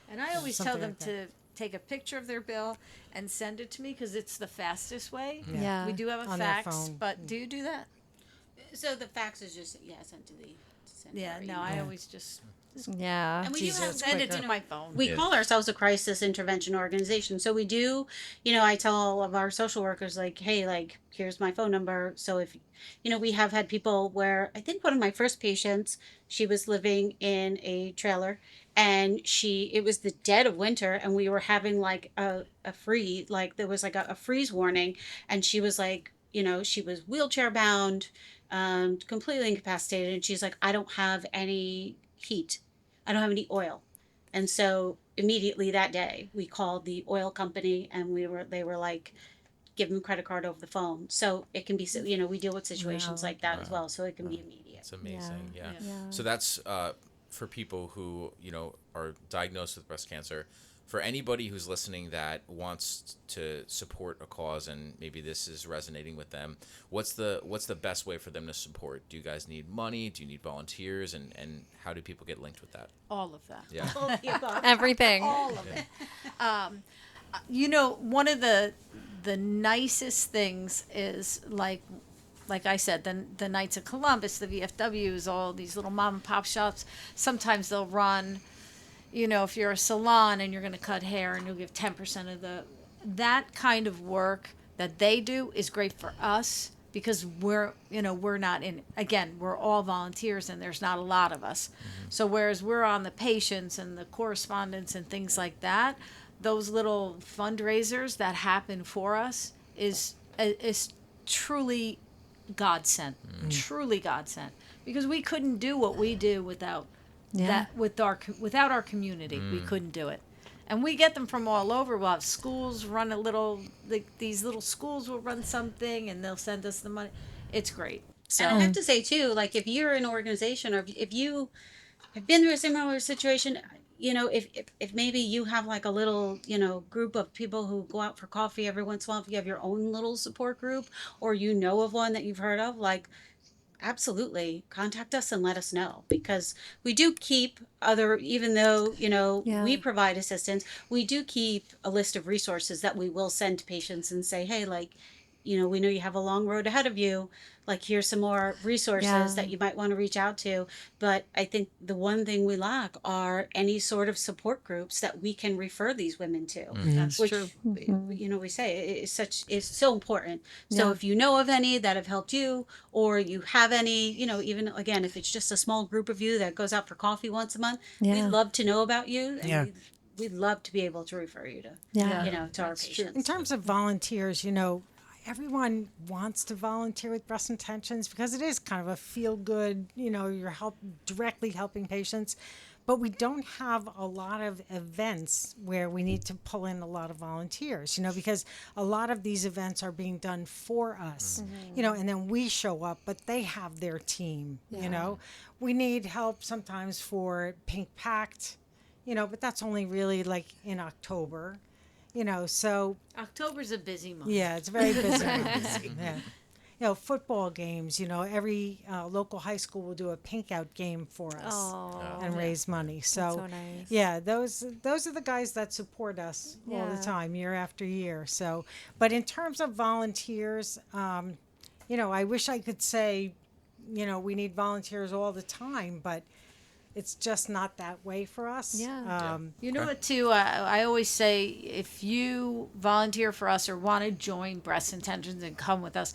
And I always tell Something them like to take a picture of their bill and send it to me, because it's the fastest way. Yeah. We do have a On their fax, phone. but do you do that? So the fax is just sent to the. Yeah, no, I always just Yeah. And we Jesus, do have, Send it quicker. to my phone. we call ourselves a crisis intervention organization. So we do, I tell all of our social workers, like, hey, like, here's my phone number. So if, we have had people where I think one of my first patients, she was living in a trailer and it was the dead of winter and we were having like like there was like a freeze warning. And she was like, she was wheelchair bound, completely incapacitated. And she's like, I don't have any heat. I don't have any oil. And so immediately that day we called the oil company and they were like, give them a credit card over the phone. So it can be, we deal with situations Wow. like that as well. So it can be immediate. It's amazing. Yeah. Yeah. So that's for people who are diagnosed with breast cancer. For anybody who's listening that wants to support a cause and maybe this is resonating with them, what's the best way for them to support? Do you guys need money? Do you need volunteers? And how do people get linked with that? All of that. Yeah. Everything. All of it. One of the nicest things is like I said, the Knights of Columbus, the VFWs, all these little mom and pop shops. Sometimes they'll run, if you're a salon and you're going to cut hair and you'll give 10% of that kind of work that they do is great for us because we're not again, we're all volunteers and there's not a lot of us. So whereas we're on the patients and the correspondence and things like that, those little fundraisers that happen for us is truly God sent, truly God sent, because we couldn't do what we do without without our community. We couldn't do it, and we get them from all over. We'll have schools run these little schools will run something, and they'll send us the money. It's great. So And I have to say too, like if you're an organization or if you have been through a similar situation, if maybe you have like a little, group of people who go out for coffee every once in a while, if you have your own little support group or of one that you've heard of, like absolutely contact us and let us know because we do keep even though we provide assistance, we do keep a list of resources that we will send to patients and say, hey, like, we know you have a long road ahead of you, like here's some more resources that you might want to reach out to. But I think the one thing we lack are any sort of support groups that we can refer these women to. that's Which true. we say it's so important. So if you know of any that have helped you or you have any, even again if it's just a small group of you that goes out for coffee once a month, we'd love to know about you and Yeah. we'd love to be able to refer you to to our patients. In terms of volunteers, everyone wants to volunteer with breast intentions because it is kind of a feel good, you're directly helping patients. But we don't have a lot of events where we need to pull in a lot of volunteers, because a lot of these events are being done for us, and then we show up, but they have their team, We need help sometimes for Pink Pact, but that's only really like in October. So October's a busy month. yeah, it's a very busy month. Yeah. Football games, every local high school will do a pink out game for us and raise money. So, nice. yeah, those are the guys that support us all the time, year after year. So, but in terms of volunteers, I wish I could say, we need volunteers all the time, but it's just not that way for us. Yeah. You know what, too? I always say if you volunteer for us or want to join Breast Intentions and come with us,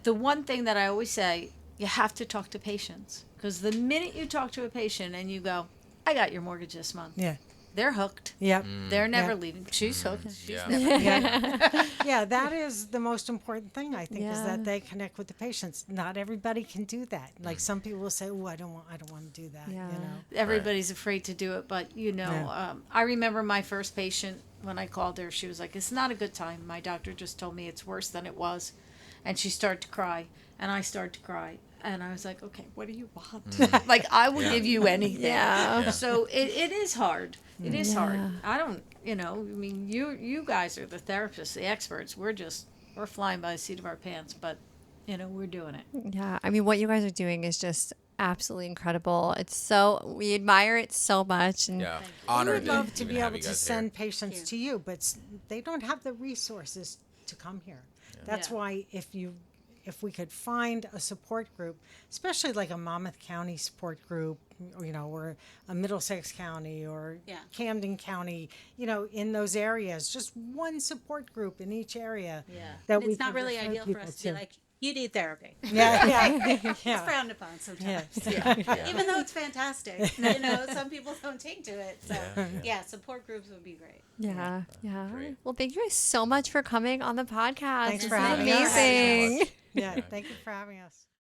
the one thing that I always say, you have to talk to patients. Because the minute you talk to a patient and you go, I got your mortgage this month, Yeah. they're hooked. Yep. They're never Yep. leaving. She's hooked. She's Yeah. never Yeah, that is the most important thing, I think, is Yeah. that they connect with the patients. Not everybody can do that. Like some people will say, "Oh, I don't want to do that." Yeah. Everybody's afraid to do it, but Yeah. I remember my first patient when I called her. She was like, "It's not a good time. My doctor just told me it's worse than it was," and she started to cry, and I started to cry, and I was like, "Okay, what do you want? Like, I will give you anything." Yeah. So it is hard. It is hard. Yeah. I don't, I mean, you guys are the therapists, the experts. We're flying by the seat of our pants, but we're doing it. Yeah, I mean, what you guys are doing is just absolutely incredible. We admire it so much. And Yeah. We Honored would to love to even be have able you to guys send here. patients to you, but they don't have the resources to come here. That's Yeah. why if you if we could find a support group, especially like a Monmouth County support group, or a Middlesex County or Yeah. Camden County, in those areas, just one support group in each area. Yeah. That And we it's not could really refer ideal for people us to be to. like, you need therapy. Yeah, It's yeah. frowned upon sometimes. Yeah. Even though it's fantastic, some people don't take to it. So yeah, support groups would be great. Yeah. Yeah. Great. Well, thank you guys so much for coming on the podcast. Thanks This for is having us. amazing. Yeah, thank you for having us.